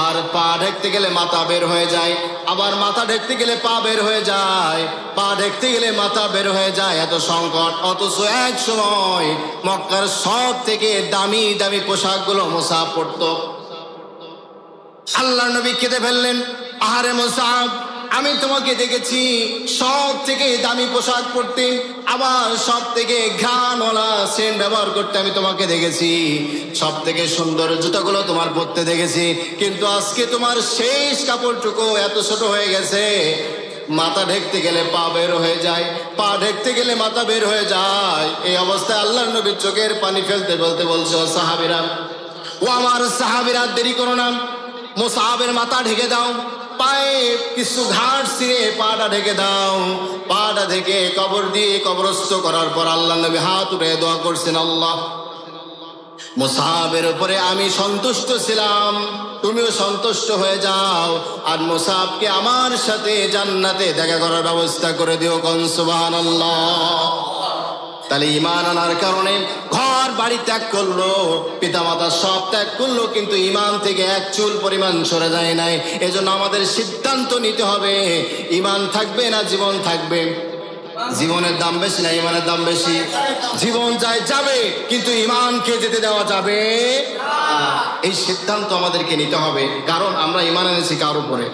আর পা ঢেকতে গেলে মাথা বের হয়ে যায়, আবার মাথা ঢেকতে গেলে পা বের হয়ে যায়, পা ঢেকতে গেলে মাথা বের হয়ে যায়। এত সংকট, অথচ এক সময় মক্কার সব থেকে দামি দামি পোশাকগুলো মুসআব পরতো। আল্লাহর নবী কেঁদে ফেললেন, আহারে মুসআব, আমি তোমাকে দেখেছি সব থেকে দামি পোশাক পরতে, আবার সব থেকে ঘ্রাণওয়ালা সেন্ট ব্যবহার করতে আমি তোমাকে দেখেছি, সব থেকে সুন্দর জুতাগুলো তোমার পরতে দেখেছি, কিন্তু আজকে তোমার শেষ কাপড়টুকু এত ছোট হয়ে গেছে, মাথা ঢেকতে গেলে পা বের হয়ে যায়, পা ঢেকতে গেলে মাথা বের হয়ে যায়। এই অবস্থায় আল্লাহর নবীর চোখের পানি ফেলতে বলতে বলছে, ও সাহাবীরা, ও আমার সাহাবীরা, দেরি করো না, মুসআবের মাথা ঢেকে দাও, পায়ে কিছু ঘাট ছিঁড়ে পাটা ঢেকে দাও। পাটা ঢেকে কবর দিয়ে কবরস্থ করার পর আল্লাহ নবী হাত উঠে দোয়া করছেন, আল্লাহ, মুসআবের উপরে আমি সন্তুষ্ট ছিলাম, তুমিও সন্তুষ্ট হয়ে যাও, আর মুসআবকে আমার সাথে জান্নাতে দেখা করার ব্যবস্থা করে দিও। কোন সুবহানাল্লাহ। তাহলে ঈমান আনার কারণে ঘর বাড়ি ত্যাগ করলো, পিতামাতা সব ত্যাগ করলো, কিন্তু ঈমান থেকে এক চুল পরিমাণ সরে যায় নাই। এজন্য আমাদের সিদ্ধান্ত নিতে হবে, ঈমান থাকবে না জীবন থাকবে। জীবনের দাম বেশি না ঈমানের দাম বেশি? জীবন যায় যাবে, কিন্তু ঈমানকে যেতে দেওয়া যাবে না। এই সিদ্ধান্ত আমাদেরকে নিতে হবে, কারণ আমরা ঈমান এনেছি কার উপরে?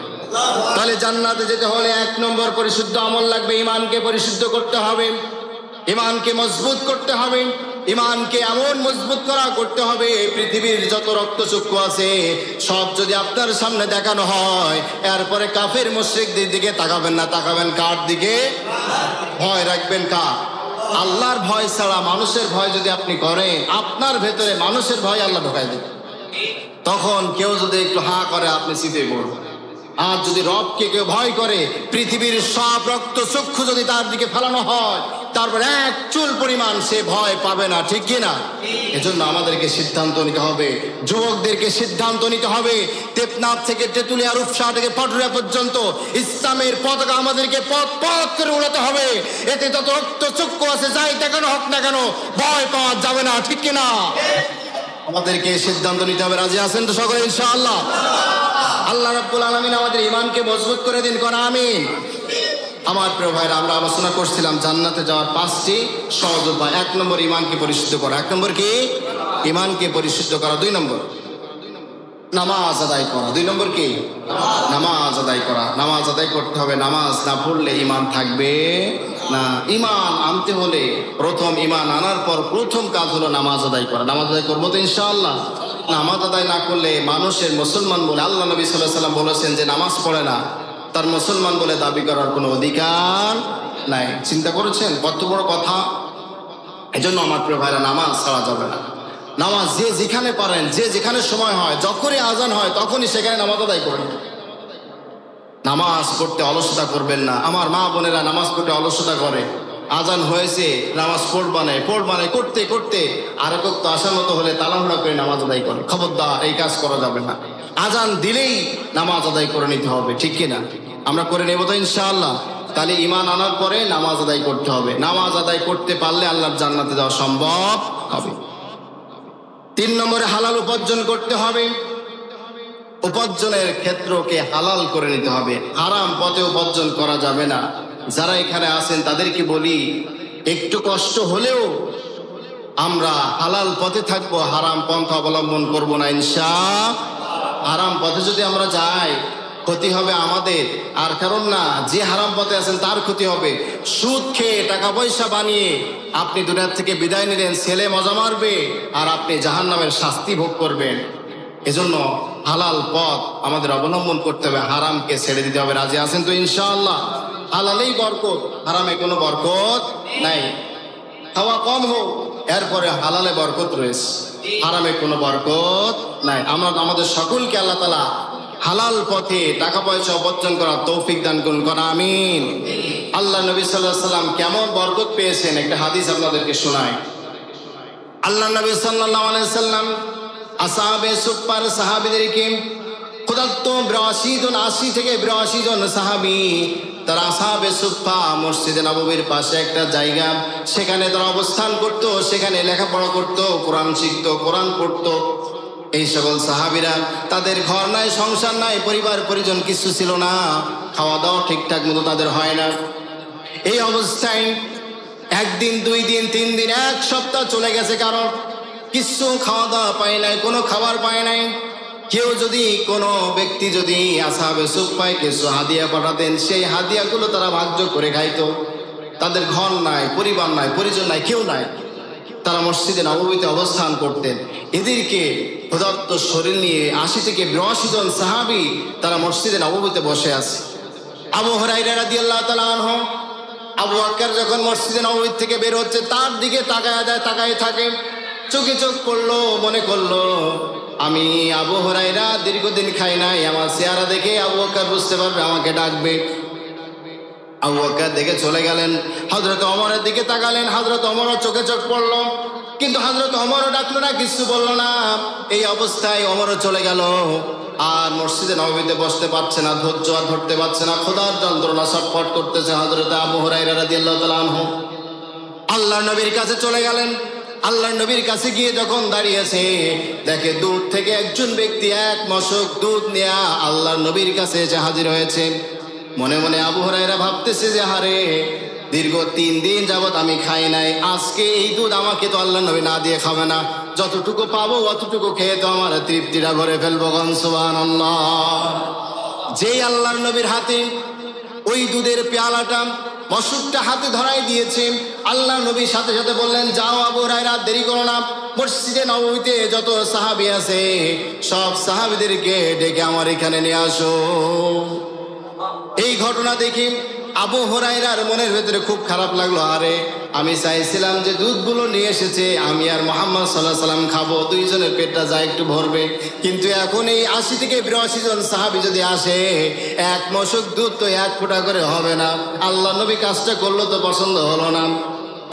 তাহলে জান্নাতে যেতে হলে 1 নম্বর পরিশুদ্ধ আমল লাগবে, ঈমানকে পরিশুদ্ধ করতে হবে, ঈমানকে মজবুত করতে হবে। ঈমানকে এমন মজবুত করতে হবে, পৃথিবীর যত রক্তচক্ষু আছে সব যদি আপনার সামনে দেখানো হয়, এরপরে কাফের মুশরিকদের দিকে তাকাবেন না, তাকাবেন কার দিকে? ভয় রাখবেন কার? আল্লাহর ভয় ছাড়া মানুষের ভয় যদি আপনি করেন, আপনার ভেতরে মানুষের ভয় আল্লাহ ঢোকায় দেবেন। তখন কেউ যদি একটু হা করে, আপনি চিতে পড়বেন। আর যদি রবকে কেউ ভয় করে, পৃথিবীর সব রক্তচক্ষু যদি তার দিকে ফেলানো হয়, তারপর এক চুল পরিমাণ সে ভয় পাবে না, ঠিক কিনা? এজন্য আমাদেরকে সিদ্ধান্ত নিতে হবে, যুবকদেরকে সিদ্ধান্ত নিতে হবে, টেকনাফ থেকে তেতুলিয়া, রূপসা থেকে পাটুরিয়া পর্যন্ত ইসলামের পতাকা আমাদেরকে পথ পথ করে উড়াতে হবে। এতে যত রক্তচক্ষু আছে, যাই দেখানো হোক না কেন, ভয় পাওয়া যাবে না, ঠিক কিনা? আমাদেরকে সিদ্ধান্ত নিতে হবে। রাজি আছেন তো সকলে ইনশাআল্লাহ? আল্লাহ রাব্বুল আলামিন আমাদের ঈমানকে মজবুত করে দিন, কোন আমিন। আমার প্রিয় ভাইরা, আমরা আলোচনা করছিলাম জান্নাতে যাওয়ার 5টি সহজ উপায়। 1 নম্বর ঈমানকে পরিশুদ্ধ করা। 1 নম্বর কি? ঈমানকে পরিশুদ্ধ করা। 2 নম্বর নামাজ আদায় করা। 2 নম্বর কি? নামাজ আদায় করা। নামাজ আদায় করতে হবে, নামাজ না পড়লে ঈমান থাকবে না। ঈমান আনতে হলে প্রথম ঈমান আনার পর প্রথম কাজ হলো নামাজ আদায় করা। নামাজ আদায় করবো তো ইনশাআল্লাহ? নামাজ আদায় না করলে মানুষের মুসলমান বলে, আল্লাহ নবী সাল্লাল্লাহু আলাইহি ওয়াসাল্লাম বলেছেন যে নামাজ পড়ে না, তার মুসলমান বলে দাবি করার কোনো অধিকার নাই। চিন্তা করেছেন কত বড় কথা? এজন্য আমার প্রিয় ভাইরা, নামাজ ছাড়া যাবে না। নামাজ যে যেখানে পারেন, যে যেখানে সময় হয়, যখনই আজান হয় তখনই সেখানে নামাজ আদায় করেন। নামাজ পড়তে অলসতা করবেন না। আমার মা বোনেরা নামাজ পড়তে অলসতা করে, আজান হয়েছে নামাজ পড়বানে করতে করতে আরেক ওয়াক্ত আসার মতো হলে তাড়াহুড়া করে নামাজ আদায় করে। খবরদার, এই কাজ করা যাবে না। আজান দিলেই নামাজ আদায় করে নিতে হবে, ঠিক কিনা? আমরা করে নেব তো ইনশাআল্লাহ? তাহলে ঈমান আনার পরে নামাজ আদায় করতে হবে। নামাজ আদায় করতে পারলে আল্লাহর জান্নাতে যাওয়া সম্ভব হবে। 3 নম্বরে হালাল উপার্জন করতে হবে। উপার্জনের ক্ষেত্রকে হালাল করে নিতে হবে, হারাম পথে উপার্জন করা যাবে না। যারা এখানে আছেন তাদেরকে বলি, একটু কষ্ট হলেও আমরা হালাল পথে থাকবো, হারাম পন্থা অবলম্বন করব না ইনশাআল্লাহ। হারাম পথে যদি আমরা যাই, ক্ষতি হবে আমাদের, আর কারণ না, যে হারাম পথে আছেন তার ক্ষতি হবে। সুদ খেয়ে টাকা পয়সা বানিয়ে আপনি দুনিয়া থেকে বিদায় নিলেন, ছেলে মজা মারবে আর আপনি জাহান্নামের শাস্তি ভোগ করবেন। এজন্য হালাল পথ আমাদের অবলম্বন করতে হবে, হারামকে ছেড়ে দিতে হবে। রাজি আছেন তো ইনশাআল্লাহ? হালালেই বরকত, হারামে কোনো বরকত নাই। খাওয়া কম হোক, এরপরে হালালে বরকত রয়েছে, হারামে কোনো বরকত নাই। আমাদের সকলকে আল্লাহ তাআলা হালাল পথে টাকা পয়সা উপার্জন করার তৌফিক দান করুন, কোন আমিন। আল্লাহ নবী সাল্লাল্লাহু আলাইহি সাল্লাম কেমন বরকত পেয়েছেন একটা হাদিস আপনাদেরকে শোনায়। আল্লাহ নবী সাল্লাল্লাহু আলাইহি সাল্লাম আসহাবে সুফার সাহাবীদেরকে ক্ষুধার্ত ৮২ জন, ৮০ থেকে ৮২ জন সাহাবী, তারা আসহাবে সুফা মসজিদে নববীর পাশে একটা জায়গা, সেখানে তারা অবস্থান করত, সেখানে লেখাপড়া করত, কোরআন শিখত, কোরআন পড়ত। এই সকল সাহাবীরা, তাদের ঘর নাই, সংসার নাই, পরিবার পরিজন কিছু ছিল না, খাওয়া দাওয়া ঠিকঠাক মতো তাদের হয় না। এই অবস্থায় একদিন, ২ দিন, ৩ দিন, ১ সপ্তাহ চলে গেছে, কারণ কিছু খাওয়া দাওয়া পায় নাই, কোনো খাবার পায় নাই। কেউ যদি, কোনো ব্যক্তি যদি আসহাবে সুফফায় কিছু হাদিয়া পাঠাতেন, সেই হাদিয়াগুলো তারা ভাগ্য করে খাইতো। তাদের ঘর নাই, পরিবার নাই, পরিজন নাই, কেউ নাই, তারা মসজিদে নববীতে অবস্থান করতেন। এদেরকে ক্ষুধার্ত শরীর নিয়ে ৮০ থেকে ৮২ জন সাহাবী তারা মসজিদে নববীতে বসে আছে। আবু হুরায়রা রাদিয়াল্লাহু তাআলা আনহু, আবু বকর যখন মসজিদে নববী থেকে বের হচ্ছে, তার দিকে তাকায় থাকে, চোখে চোখ পড়লো, মনে করলো আমি আবু হুরায়রা দীর্ঘদিন খাই নাই, আমার চেহারা দেখে আবু বকর বুঝতে পারবে, আমাকে ডাকবে। আবু বকর দেখে চলে গেলেন, হযরত ওমরের দিকে তাকালেন, হযরত ওমরও চোখে চোখ পড়লো, কিন্তু হযরত ওমরও ডাকলো না, কিছু বললো না। এই অবস্থায় ওমরও চলে গেল, আর মসজিদে নববীতে বসতে পারছে না, ধৈর্য আর ধরতে পারছে না, ক্ষুধার যন্ত্রণা ছটফট করতেছে হযরত আবু হুরায়রা রাদিয়াল্লাহু তাআলা আনহু। আল্লাহর নবীর কাছে চলে গেলেন। আল্লাহর নবীর কাছে গিয়ে যখন দাঁড়িয়েছে, দেখে দূর থেকে একজন ব্যক্তি ১ মশক দুধ নিয়ে আল্লাহর নবীর কাছে এসে হাজির হয়েছে। মনে মনে আবু হুরায়রা ভাবতেছে যে হারে, দীর্ঘ ৩ দিন যাবত আমি খাই নাই, আজকে এই দুধ আমাকে তো আল্লাহর নবী না দিয়ে খাবে না, যতটুকু পাবো অতটুকু খেয়ে তো আমার তৃপ্তিটা ভরে ফেলবো। সুবহানাল্লাহ। যেই আল্লাহর নবীর হাতে ওই দুধের পেয়ালাটা, মশকটা হাতে ধরাই দিয়েছে, আল্লাহ নবীর সাথে সাথে বললেন, যাও আবু হুরায়রা, দেরি করো না, মসজিদে নববীতে যত সাহাবী আছে সব সাহাবীদেরকে ডেকে আমার এখানে নিয়ে আসো। এই ঘটনা দেখি আবু হুরায়রার মনের ভেতরে খুব খারাপ লাগলো। আরে, আমি চাইছিলাম যে দুধগুলো নিয়ে এসেছে আমি আর মুহাম্মদ সাল্লাল্লাহু আলাইহি সাল্লাম খাবো, দুইজনের পেটটা যা একটু ভরবে, কিন্তু এখন এই ৮০ থেকে ৮২ জন সাহাবী যদি আসে, ১ মশক দুধ তো ১ ফোঁটা করে হবে না। আল্লাহ নবী কাজটা করলো তো পছন্দ হলো না।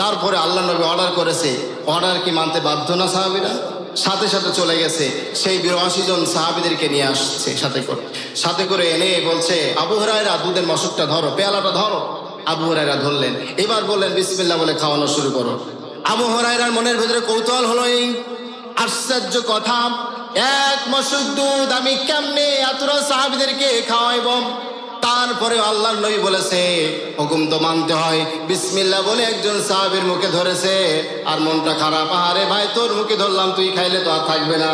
তারপরে আল্লাহ নবী অর্ডার করেছে, অর্ডার কি মানতে বাধ্য না সাহাবীরা? সাথে সাথে চলে গেছে, সেই ৮২ জন সাহাবীদেরকে নিয়ে আসছে সাথে করে এনে বলছে, আবু হুরায়রা দুধের মশকটা ধরো, পেয়ালাটা ধরো। আবু হুরায়রা ধরলেন, এবার বললেন বিসমিল্লাহ বলে খাওয়ানো শুরু করো। আবু হুরায়রার মনের ভেতরে কৌতূহল হলো, এই আশ্চর্য কথা, ১ মশক দুধ আমি কেমনে এতটা সাহাবীদেরকে খাওয়াইব? তারপরে আল্লাহর নবী বলেছে, হুকুম তো মানতে হয়। বিসমিল্লাহ বলে একজন সাহাবীর মুখে ধরেছে, আর মনটা খারাপ, আরে ভাই তোর মুখে ধরলাম, তুই খাইলে তো আর থাকবে না।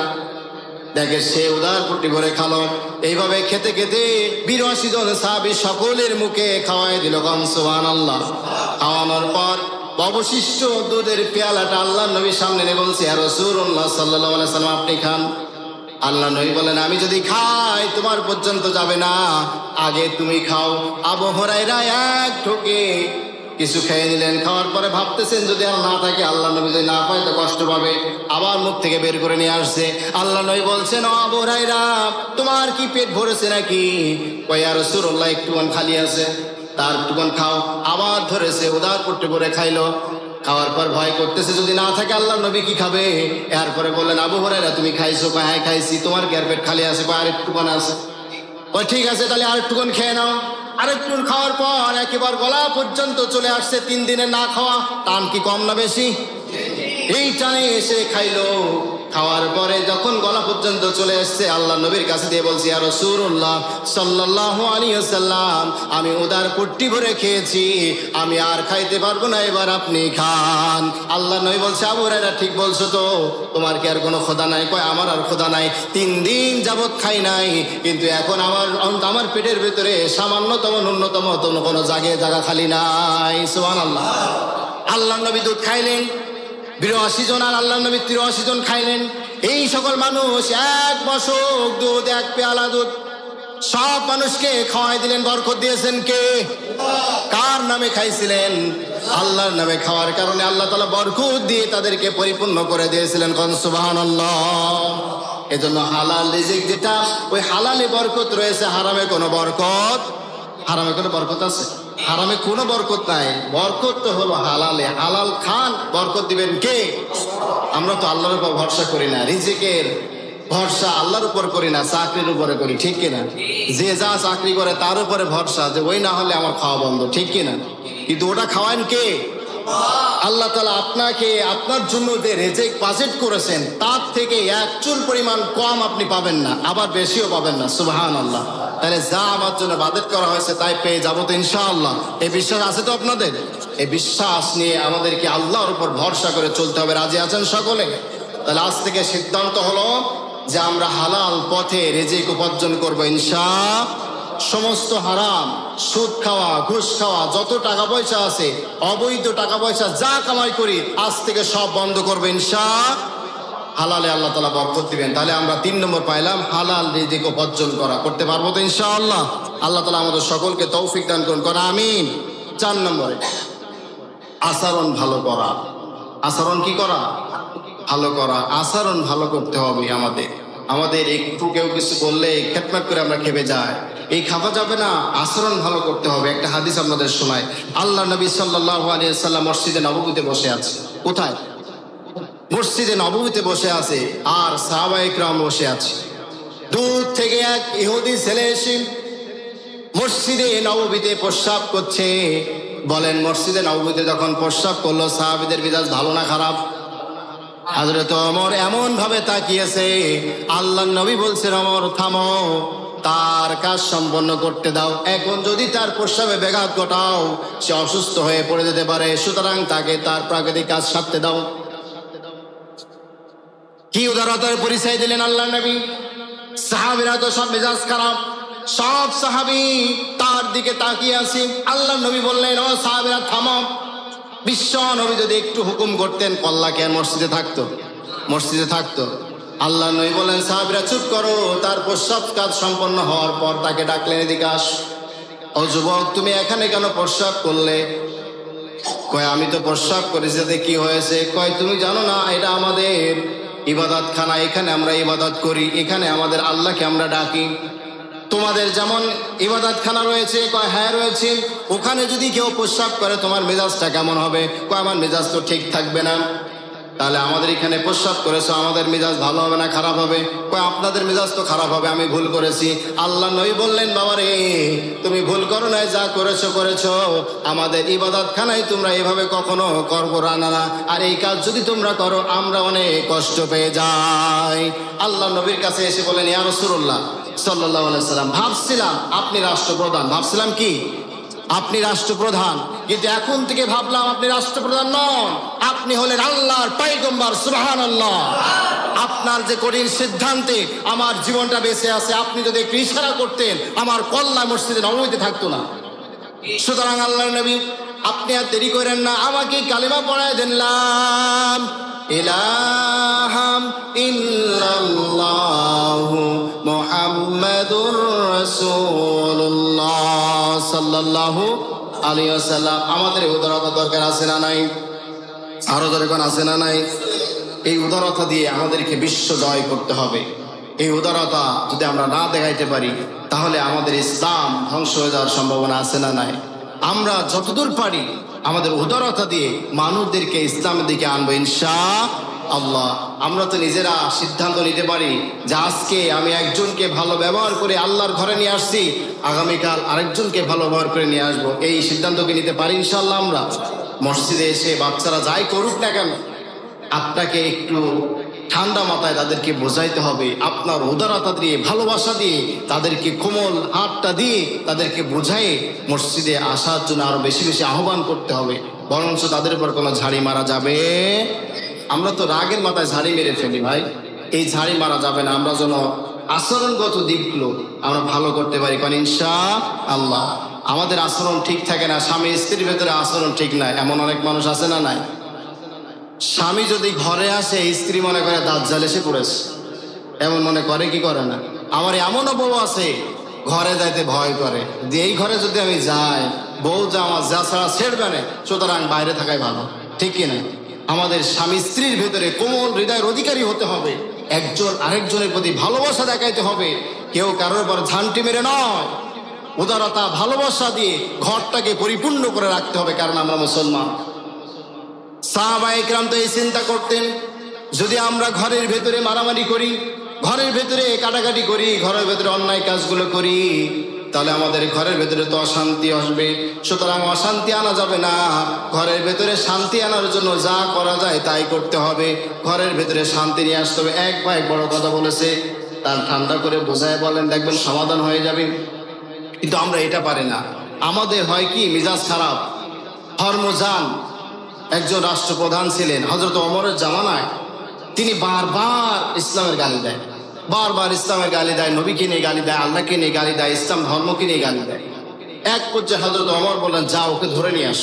দেখে সে উদার পুটি ভরে খালো। এইভাবে খেতে খেতে ৮২ জন সাহাবী সকলের মুখে খাওয়াই দিল। সুবহানাল্লাহ। খাওয়ানোর পর অবশিষ্ট দুধের পেয়ালাটা আল্লাহর নবীর সামনে নিয়ে বলছে, ইয়া রাসূলুল্লাহ সাল্লাল্লাহু আলাইহি সাল্লাম, আপনি খান। আল্লাহ নবী বলেন, আমি যদি খাই তোমার পর্যন্ত যাবে না, আগে তুমি খাও। আবু হুরায়রা ১ ঢোকে কিছু খেয়ে নিলেন। খাওয়ার পরে ভাবতেছেন যদি আর না থাকে, আল্লাহ নবী যদি না পায় তো কষ্ট পাবে, আবার মুখ থেকে বের করে নিয়ে আসছে। আল্লাহ নবী বলছেন, ও আবু হুরায়রা, তোমার কি পেট ভরেছে নাকি? কয়, ইয়া রাসূলুল্লাহ একটুখান খালি আছে। তার একটুখান খাও। আবার ধরেছে, উদার করতে করে খাইলো। খাওয়ার পর ভয় করতেছে যদি না থাকে আল্লাহ নবী কি খাবে। এরপরে বললেন, আবু হুরায়রা তুমি খাইছো? কয়, হ্যাঁ খাইছি। তোমার কি আর পেট খালি আছে? কয়, আরেকটুখান আছে। কয়, ঠিক আছে, তাহলে আরেকটুখান খেয়ে নাও। আরেকটুখান খাওয়ার পর একেবারে গলা পর্যন্ত চলে আসছে। ৩ দিনে না খাওয়া, টান কি কম না বেশি? এই টানে এসে খাইলো। খাওয়ার পরে যখন গলা পর্যন্ত চলে আসছে, আল্লাহ নবীর কাছে দিয়ে বলছি, ইয়া রাসূলুল্লাহ সাল্লাল্লাহু আলাইহি ওয়াসাল্লাম, আমি উদার পুট্টি ভরে খেয়েছি, আমি আর খাইতে পারবো না, এবার আপনি খান। আল্লাহ নবী বলছে, আবু হুরায়রা ঠিক বলছো তো, তোমার কি আর কোনো খোদা নাই? কয়, আমার আর খোদা নাই, ৩ দিন যাবত খাই নাই, কিন্তু এখন আমার পেটের ভিতরে সামান্যতম ন্যূনতম কোনো জায়গা খালি নাই। সুবহানাল্লাহ। আল্লাহ নবী দুধ খাইলেন ৮২ জন, আর আল্লাহ নবী ৮৩ জন খাইলেন। এই সকল মানুষ ১ মশক দুধ, ১ পেয়ালা দুধ সব মানুষকে খাওয়াই দিলেন। বরকত দিয়েছেন কে? কার নামে খাইছিলেন? আল্লাহর নামে খাওয়ার কারণে আল্লাহ তাআলা বরকত দিয়ে তাদেরকে পরিপূর্ণ করে দিয়েছিলেন। সুবহানাল্লাহ। এজন্য হালাল রিজিক যেটা, ওই হালালে বরকত রয়েছে, হারামে কোনো বরকত, হারামে কোনো বরকত আছে? হারামে কোনো বরকত নাই। বরকত তো হলো হালালে। হালাল খান, বরকত দিবেন কে? আমরা তো আল্লাহর উপর ভরসা করি না, রিজিকের ভরসা আল্লাহর উপর করি না, চাকরির উপরে করি, ঠিক কিনা? যে যা চাকরি করে তার উপরে ভরসা, যে ওই না হলে আমার খাওয়া বন্ধ, ঠিক কিনা? কিন্তু ওটা খাওয়ান কে? আল্লাহ তাআলা আপনাকে, আপনার জন্য যে রিজিক বাজেট করেছেন তার থেকে এক চুল পরিমাণ কম আপনি পাবেন না, আবার বেশিও পাবেন না। সুবহানাল্লাহ। তাহলে যা আমার জন্য বাজেট করা হয়েছে তাই পেয়ে যাবো তো ইনশাআল্লাহ। এই বিশ্বাস আছে তো আপনাদের? এই বিশ্বাস নিয়ে আমাদেরকে আল্লাহর উপর ভরসা করে চলতে হবে। রাজি আছেন সকলে? তাহলে আজ থেকে সিদ্ধান্ত হলো যে আমরা হালাল পথে রিজিক উপার্জন করবো ইনশাআল্লাহ। সমস্ত হারাম, সুদ খাওয়া, ঘুষ খাওয়া, যত টাকা পয়সা আছে, অবৈধ টাকা পয়সা যা কামাই করি আজ থেকে সব বন্ধ করবে ইনশাআল্লাহ। হালালে আল্লাহ তাআলা বরকত দিবেন। তাহলে আমরা 3 নম্বর পাইলাম, হালাল রিজিক উপার্জন করা। করতে পারবো তো ইনশাআল্লাহ? আল্লাহ তাআলা আমাদের সকলকে তৌফিক দান করুন, করা আমিন। 4 নম্বরে আচরণ ভালো করা। আচরণ কি করা? ভালো করা। আচরণ ভালো করতে হবে আমাদের। আমাদের একটু কেউ কিছু বললে খেটমাট করে আমরা খেপে যাই, এই খাওয়া যাবে না। আচরণ ভালো করতে হবে। একটা হাদিস আপনাদের শোনায়। আল্লাহ নবী সাল্লাল্লাহু আলাইহি ওয়াসাল্লাম মসজিদে নববীতে বসে আছে। কোথায়? মসজিদে নববীতে বসে আছে, আর সাহাবায়ে কিরাম বসে আছে। দূর থেকে এক ইহুদি ছেলে এসে মসজিদে নববীতে প্রস্রাব করছে। বলেন, মসজিদে নববীতে যখন প্রস্রাব করলো, সাহাবীদের মেজাজ ভালো না খারাপ? হযরত ওমর এমন ভাবে তাকিয়েছে, আল্লাহর নবী বলছেন, ওমর থামো, তার কাজ সম্পন্ন করতে দাও। এখন যদি তার প্রস্রাবে ব্যাঘাত ঘটাও, সে অসুস্থ হয়ে পড়ে যেতে পারে, সুতরাং তাকে তার প্রাকৃতিক কাজ সারতে দাও। কি উদারতার পরিচয় দিলেন আল্লাহর নবী! সাহাবীরা তো সব মেজাজ খারাপ, সব সাহাবী তার দিকে তাকিয়ে আছে। আল্লাহর নবী বললেন, ও সাহাবীরা থামো। বিশ্ব নবী যদি একটু হুকুম করতেন, কল্লা কেন মসজিদে থাকতো? মসজিদে থাকতো। আল্লাহ নবী বলেন, সাহাবীরা চুপ করো। তার প্রস্রাব কাজ সম্পন্ন হওয়ার পর তাকে ডাকলেন, এদিকে আস। ও যুবক, তুমি এখানে কেন প্রস্রাব করলে? কয়, আমি তো প্রস্রাব করেছি, যাতে কি হয়েছে? কয়, তুমি জানো না এটা আমাদের ইবাদত খানা, এখানে আমরা ইবাদত করি, এখানে আমাদের আল্লাহকে আমরা ডাকি। তোমাদের যেমন ইবাদত খানা রয়েছে? কয়, হ্যাঁ রয়েছে। ওখানে যদি কেউ প্রস্রাব করে তোমার মেজাজটা কেমন হবে? কয়, আমার মেজাজ তো ঠিক থাকবে না। তাহলে আমাদের এখানে প্রস্রাব করেছো, আমাদের মেজাজ ভালো হবে না খারাপ হবে? কয়, আপনাদের মেজাজ তো খারাপ হবে, আমি ভুল করেছি। আল্লাহ নবী বললেন, বাবা রে, তুমি ভুল করো নাই, যা করেছো করেছো। আমাদের ইবাদত খানায় তোমরা এভাবে কখনো করবো না। আর এই কাজ যদি তোমরা করো, আমরা অনেক কষ্ট পেয়ে যাই। আল্লাহ নবীর কাছে এসে বলেন, ইয়া রাসূলুল্লাহ সাল্লাল্লাহু আলাইহি সাল্লাম, ভাবছিলাম আপনি রাষ্ট্রপ্রধান, ভাবছিলাম কি আপনি রাষ্ট্রপ্রধান, কিন্তু এখন থেকে ভাবলাম আপনি রাষ্ট্রপ্রধান নন, আপনি হলেন আল্লাহর পয়গম্বর। সুবহানাল্লাহ। আপনার যে কঠিন সিদ্ধান্তে আমার জীবনটা বেঁচে আছে, আপনি যদি একটু ইশারা করতেন, আমার কল্লা মসজিদে নববীতে থাকতো না। সুতরাং আল্লাহর নবী, আপনি আর দেরি করেন না, আমাকে কালিমা পড়ায় দেন, লা ইলাহা ইল্লাল্লাহু মুহাম্মাদুর রাসূলুল্লাহ সাল্লাল্লাহু আলাইহি ওয়াসাল্লাম। আমাদের উদারতা দরকার আছে না নাই? আরো দরকার আছে না নাই? এই উদারতা দিয়ে আমাদেরকে বিশ্ব জয় করতে হবে। এই উদারতা যদি আমরা না দেখাইতে পারি, তাহলে আমাদের ইসলাম ধ্বংস হয়ে যাওয়ার সম্ভাবনা আছে না নাই? আমরা যতদূর পারি আমাদের উদারতা দিয়ে মানুষদেরকে ইসলামের দিকে আনবো ইনশাআল্লাহ। আমরা তো নিজেরা সিদ্ধান্ত নিতে পারি যে আজকে আমি একজনকে ভালো ব্যবহার করে আল্লাহর ঘরে নিয়ে আসছি, আগামীকাল আরেকজনকে ভালো ব্যবহার করে নিয়ে আসবো। এই সিদ্ধান্তকে নিতে পারি ইনশাআল্লাহ। আমরা মসজিদে এসে বাচ্চারা যাই করুক না কেন, আপনাকে একটু ঠান্ডা মাথায় তাদেরকে বোঝাইতে হবে, আপনার উদারতা দিয়ে, ভালোবাসা দিয়ে, তাদেরকে কোমল হাতটা দিয়ে তাদেরকে বোঝাই মসজিদে আসার জন্য আরো বেশি বেশি আহ্বান করতে হবে। বরঞ্চ তাদের উপর কোনো ঝাড়ি মারা যাবে। আমরা তো রাগের মাথায় ঝাড়ি মেরে ফেলি ভাই, এই ঝাড়ি মারা যাবে না। আমরা যেন আচরণগত দিকগুলো আমরা ভালো করতে পারি, কারণ ইনশাআল্লাহ আমাদের আচরণ ঠিক থাকে না, স্বামী স্ত্রীর ভেতরে আচরণ ঠিক নাই, এমন অনেক মানুষ আছে না নাই? স্বামী যদি ঘরে আসে, স্ত্রী মনে করে দাজ্জাল এসে পড়েছে, এমন মনে করে কি করে না? আমার এমনও বউ আছে ঘরে যাইতে ভয় করে, যে এই ঘরে যদি আমি যাই, বউ যা আমার যা ছাড়া ছেড়বে না, সুতরাং বাইরে থাকাই ভালো, ঠিক কিনা? আমাদের স্বামী স্ত্রীর ভেতরে কোমল হৃদয়ের অধিকারী হতে হবে। একজন আরেকজনের প্রতি ভালোবাসা দেখাইতে হবে, কেউ কারোর উপর ঝান্টি মেরে নয়। উদারতা ভালোবাসা দিয়ে ঘরটাকে পরিপূর্ণ করে রাখতে হবে, কারণ আমরা মুসলমান। সাহাবায়ে কেরাম তো এই চিন্তা করতেন, যদি আমরা ঘরের ভেতরে মারামারি করি, ঘরের ভেতরে কাটাকাটি করি, ঘরের ভেতরে অন্যায় কাজগুলো করি, তাহলে আমাদের ঘরের ভেতরে তো অশান্তি আসবে। সুতরাং অশান্তি আনা যাবে না, ঘরের ভেতরে শান্তি আনার জন্য যা করা যায় তাই করতে হবে, ঘরের ভেতরে শান্তি নিয়ে আসতে হবে। এক ভাই বড় কথা বলেছে, তার ঠান্ডা করে বোঝায় বলেন, দেখবেন সমাধান হয়ে যাবে। কিন্তু আমরা এটা পারি না। আমাদের হয় কি, মেজাজ খারাপ। হরমুজান একজন রাষ্ট্রপ্রধান ছিলেন হযরত ওমরের জামানায়। তিনি বারবার ইসলামের গালি দেয়, বারবার ইসলামের গালি দেয়, নবীকে নিয়ে গালি দেয়, আল্লাহকে নিয়ে গালি দেয়, ইসলাম ধর্মকে নিয়ে গালি দেয়। এক পর্যায়ে হযরত ওমর বললেন, যা ওকে ধরে নিয়ে আস।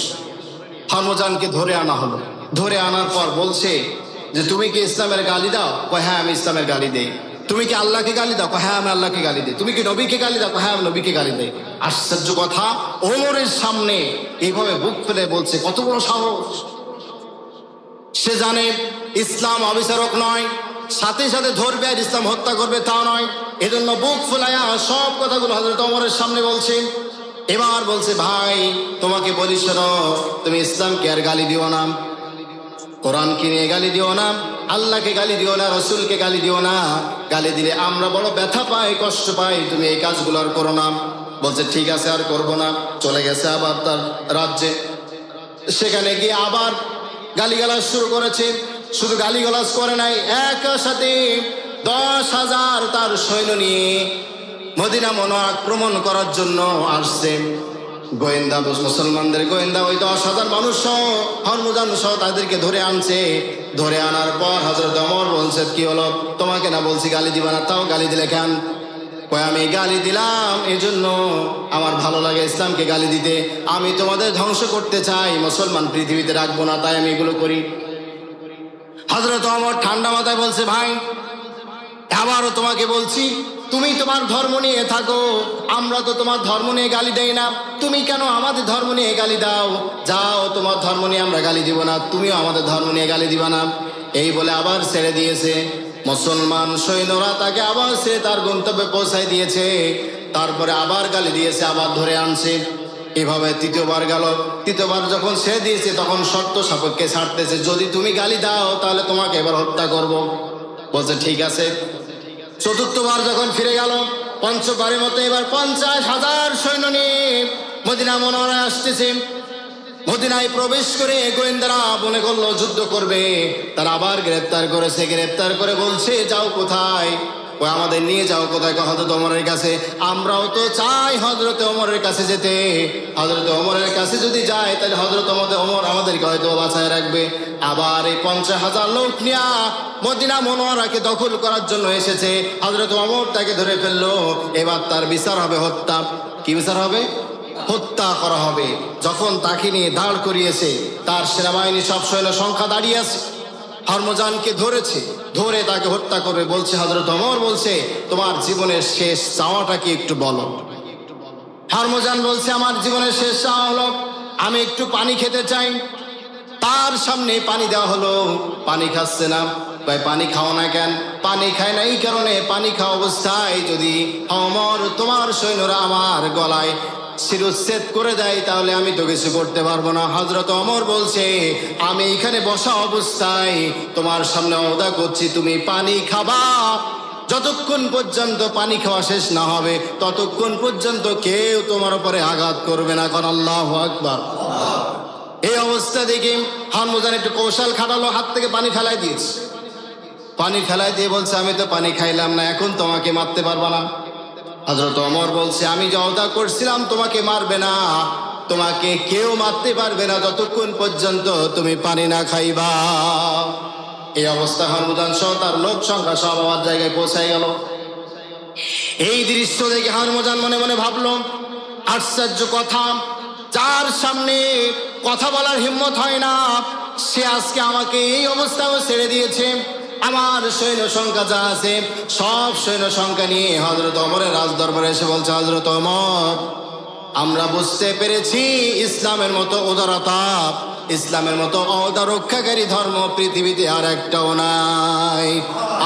হরমুজানকে ধরে আনা হলো। ধরে আনার পর বলছে যে, তুমি কি ইসলামের গালি দাও? কয়, হ্যাঁ আমি ইসলামের গালি দেই। তুমি কি আল্লাহকে গালি দাও? কয়, হ্যাঁ আমি আল্লাহকে গালি দিই। তুমি কি নবীকে গালি দাও? কয়, হ্যাঁ আমি নবীকে গালি দেই। আশ্চর্য কথা, ওমরের সামনে এইভাবে বুক ফেলে বলছে, কত বড় সাহস! সে জানে ইসলাম অবিচারক নয়, সাথে সাথে ধরবে আর ইসলাম হত্যা করবে তা নয়। এজন্য বুক ফুলাইয়া সব কথাগুলো হযরত ওমরের সামনে বলছে। এবার বলছে, ভাই তোমাকে বলি শোনো, তুমি ইসলামকে আর গালি দিও না, কোরআনকে নিয়ে গালি দিও না, আল্লাহকে গালি দিও না, রসুলকে গালি দিও না। গালি দিলে আমরা বড় ব্যথা পাই, কষ্ট পাই, তুমি এই কাজগুলো আর করো না। বলছে, ঠিক আছে আর করবো না। চলে গেছে আবার তার রাজ্যে। সেখানে গিয়ে আবার গালিগালাজ শুরু করেছে। শুধু গালিগালাজ করে নাই, একসাথে 10,000 তার সৈন্য নিয়ে মদিনা মনোয়ারা আক্রমণ করার জন্য আসছে। গোয়েন্দা, মুসলমানদের গোয়েন্দা ওই 10,000 মানুষ সহ, হরমুজান সহ তাদেরকে ধরে আনছে। ধরে আনার পর হযরত ওমর বলছে, কি হলো? তোমাকে না বলছি গালি দিবা না, তাও গালি দিলে কেন? কয়, আমি গালি দিলাম এজন্য আমার ভালো লাগে ইসলামকে গালি দিতে। আমি তোমাদের ধ্বংস করতে চাই, মুসলমান পৃথিবীতে রাখবো না, তাই আমি এগুলো করি। হযরত ওমর ঠান্ডা মাথায় বলছে, ভাই আবারও তোমাকে বলছি, তুমি তোমার ধর্ম নিয়ে থাকো, আমরা তো তোমার ধর্ম নিয়ে গালি দেই না, তুমি কেন আমাদের ধর্ম নিয়ে গালি দাও? যাও, তোমার ধর্ম নিয়ে আমরা গালি দিব না, তুমিও আমাদের ধর্ম নিয়ে গালি দিবা না। এই বলে আবার ছেড়ে দিয়েছে। মুসলমান সৈন্যরা তাকে আবার সে তার গন্তব্যে পৌঁছায় দিয়েছে। তারপরে আবার গালি দিয়েছে, আবার ধরে আনছে। এভাবে তৃতীয়বার গেল। তৃতীয়বার যখন ছেড়ে দিয়েছে, তখন শর্ত সাপেক্ষে ছাড়তেছে, যদি তুমি গালি দাও তাহলে তোমাকে এবার হত্যা করব। বলছে, ঠিক আছে। চতুর্থবার যখন ফিরে গেল, পঞ্চমবারের মতো এবার 50,000 সৈন্য নিয়ে মদিনা মনোয়ারায় আসতেছে। মদিনায় প্রবেশ করে গোয়েন্দারা মনে করলো যুদ্ধ করবে। তারা আবার গ্রেপ্তার করেছে। গ্রেপ্তার করে বলছে, যাও কোথায়? ও আমাদের নিয়ে যাও কোথায়? হযরত ওমরের কাছে। আমরাও তো চাই হযরত ওমরের কাছে যেতে। হযরত ওমরের কাছে যদি যায় তাহলে হযরত ওমর আমাদেরকে হয়তো বাঁচায় রাখবে। আবার এই 50,000 লোক নিয়ে মদিনা মনোয়ারাকে দখল করার জন্য এসেছে। হযরত ওমর তাকে ধরে ফেললো। এবার তার বিচার হবে হত্যা। কি বিচার হবে? হত্যা করা হবে। যখন তাকে নিয়ে দাঁড় করিয়েছে, তার সেনাবাহিনী সব সৈন্য সংখ্যা দাঁড়িয়ে আছে। হরমুজানকে ধরেছে, ধরে তাকে হত্যা করবে। বলছে, হযরত ওমর বলছে, তোমার জীবনের শেষ চাওয়াটা কি একটু বলো। হরমুজান বলছে, আমার জীবনের শেষ চাওয়া হলো আমি একটু পানি খেতে চাই। তার সামনে পানি দেওয়া হলো, পানি খাচ্ছে না। ভাই, পানি খাও না কেন? পানি খায় না এই কারণে, পানি খাওয়া অবস্থায় যদি ওমর তোমার সৈন্যরা আমার গলায় শিরচ্ছেদ করে দেয় তাহলে আমি তো কিছু করতে পারবো না। হযরত ওমর বলছে, আমি এখানে বসা অবস্থায় তোমার সামনে ওয়াদা করছি, তুমি পানি খাবা। যতক্ষণ পর্যন্ত পানি খাওয়া শেষ না হবে ততক্ষণ পর্যন্ত কেউ তোমার উপরে আঘাত করবে না। কারণ আল্লাহু আকবার। এই অবস্থা দেখে হরমুজান একটু কৌশল খাটালো, হাত থেকে পানি ফেলাই দিয়েছে। পানি ফেলাই দিয়ে বলছে, আমি তো পানি খাইলাম না, এখন তোমাকে মারতে পারবা না। হযরত ওমর বলছে, আমি যে ওয়াদা করছিলাম তোমাকে মারবে না, তোমাকে কেউ মারতে পারবে না যতক্ষণ পর্যন্ত তুমি পানি না খাইবা। এই অবস্থা হরমুজান সহ তার লোক সংখ্যা সব আমার জায়গায় পৌঁছায় গেল। এই দৃশ্য দেখে হরমুজান মনে মনে ভাবলো, আশ্চর্য কথা, যার সামনে কথা বলার হিম্মত হয় না সে আজকে আমাকে এই অবস্থাও ছেড়ে দিয়েছে। আমার সৈন্য সংখ্যা যা আছে সব সৈন্য সংখ্যা নিয়ে হযরত ওমরের রাজদরবারে এসে বলছে, হযরত ওমর, আমরা বুঝতে পেরেছি ইসলামের মতো উদারতা ইসলামের মতো অদা রক্ষাকারী ধর্ম পৃথিবীতে আর একটাও নাই।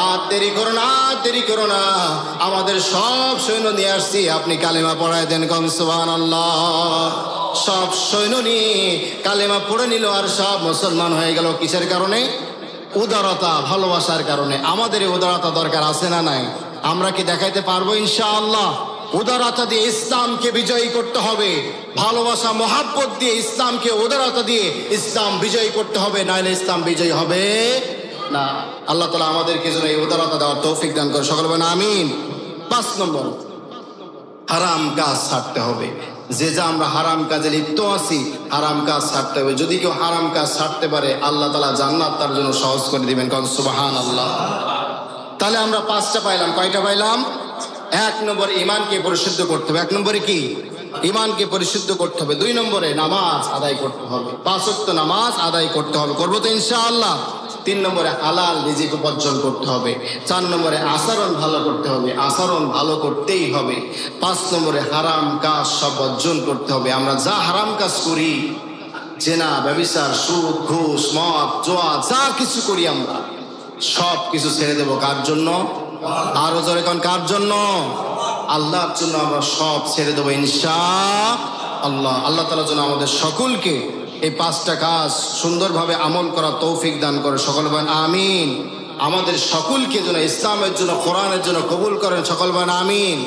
আর দেরি করো না, আর দেরি করো না, আমাদের সব সৈন্য নিয়ে আসছি, আপনি কালেমা পড়ায় দেন, কোন সুবহানাল্লাহ। সব সৈন্য নিয়ে কালেমা পড়ে নিল আর সব মুসলমান হয়ে গেল। কিসের কারণে? উদারতা, ভালোবাসার কারণে। আমাদের এই উদারতা দরকার আছে না নাই? আমরা কি দেখাইতে পারবো ইনশাআল্লাহ? উদারতা দিয়ে ইসলামকে বিজয়ী করতে হবে, ভালোবাসা মহাব্বত দিয়ে ইসলামকে, উদারতা দিয়ে ইসলাম বিজয়ী করতে হবে, নাইলে ইসলাম বিজয়ী হবে না। আল্লাহ তাআলা আমাদেরকে যেন এই উদারতা দেওয়ার তৌফিক দান করে, সকলে বলেন আমিন। 5 নম্বর, হারাম কাজ ছাড়তে হবে। যে যা আমরা হারাম কাজে লিপ্ত আছি, হারাম কাজ ছাড়তে হবে। যদি কেউ হারাম কাজ ছাড়তে পারে, আল্লাহ তাআলা জান্নাত তার জন্য সহজ করে দিবেন, কোন সুবহানাল্লাহ। তাহলে আমরা 5টা পাইলাম। কয়টা পাইলাম? 1 নম্বরে ঈমানকে পরিশুদ্ধ করতে হবে। 1 নম্বরে কি? ঈমানকে পরিশুদ্ধ করতে হবে। 2 নম্বরে নামাজ আদায় করতে হবে, 5 ওয়াক্ত নামাজ আদায় করতে হবে, করবো তো ইনশাআল্লাহ। 3 নম্বরে হালাল রিজিক উপার্জন করতে হবে। 4 নম্বরে আচরণ ভালো করতে হবে, আচরণ ভালো করতেই হবে। 5 নম্বরে হারাম কাজ সব বর্জন করতে হবে। আমরা যা হারাম কাজ করি, জেনা, ব্যভিচার, সুদ, ঘুষ, মদ, জুয়া, যা কিছু করি আমরা সব কিছু ছেড়ে দেব। কার জন্য? আরো জোরে কোন, কার জন্য? আল্লাহর জন্য আমরা সব ছেড়ে দেবো ইনশাআল্লাহ। আল্লাহ তাআলা যেন আমাদের সকলকে এই 5টা কাজ সুন্দরভাবে আমল করার তৌফিক দান করে, সকল বলেন আমিন। আমাদের সকলকে যেন ইসলামের জন্য, কোরআনের জন্য কবুল করেন, সকল বলেন আমিন।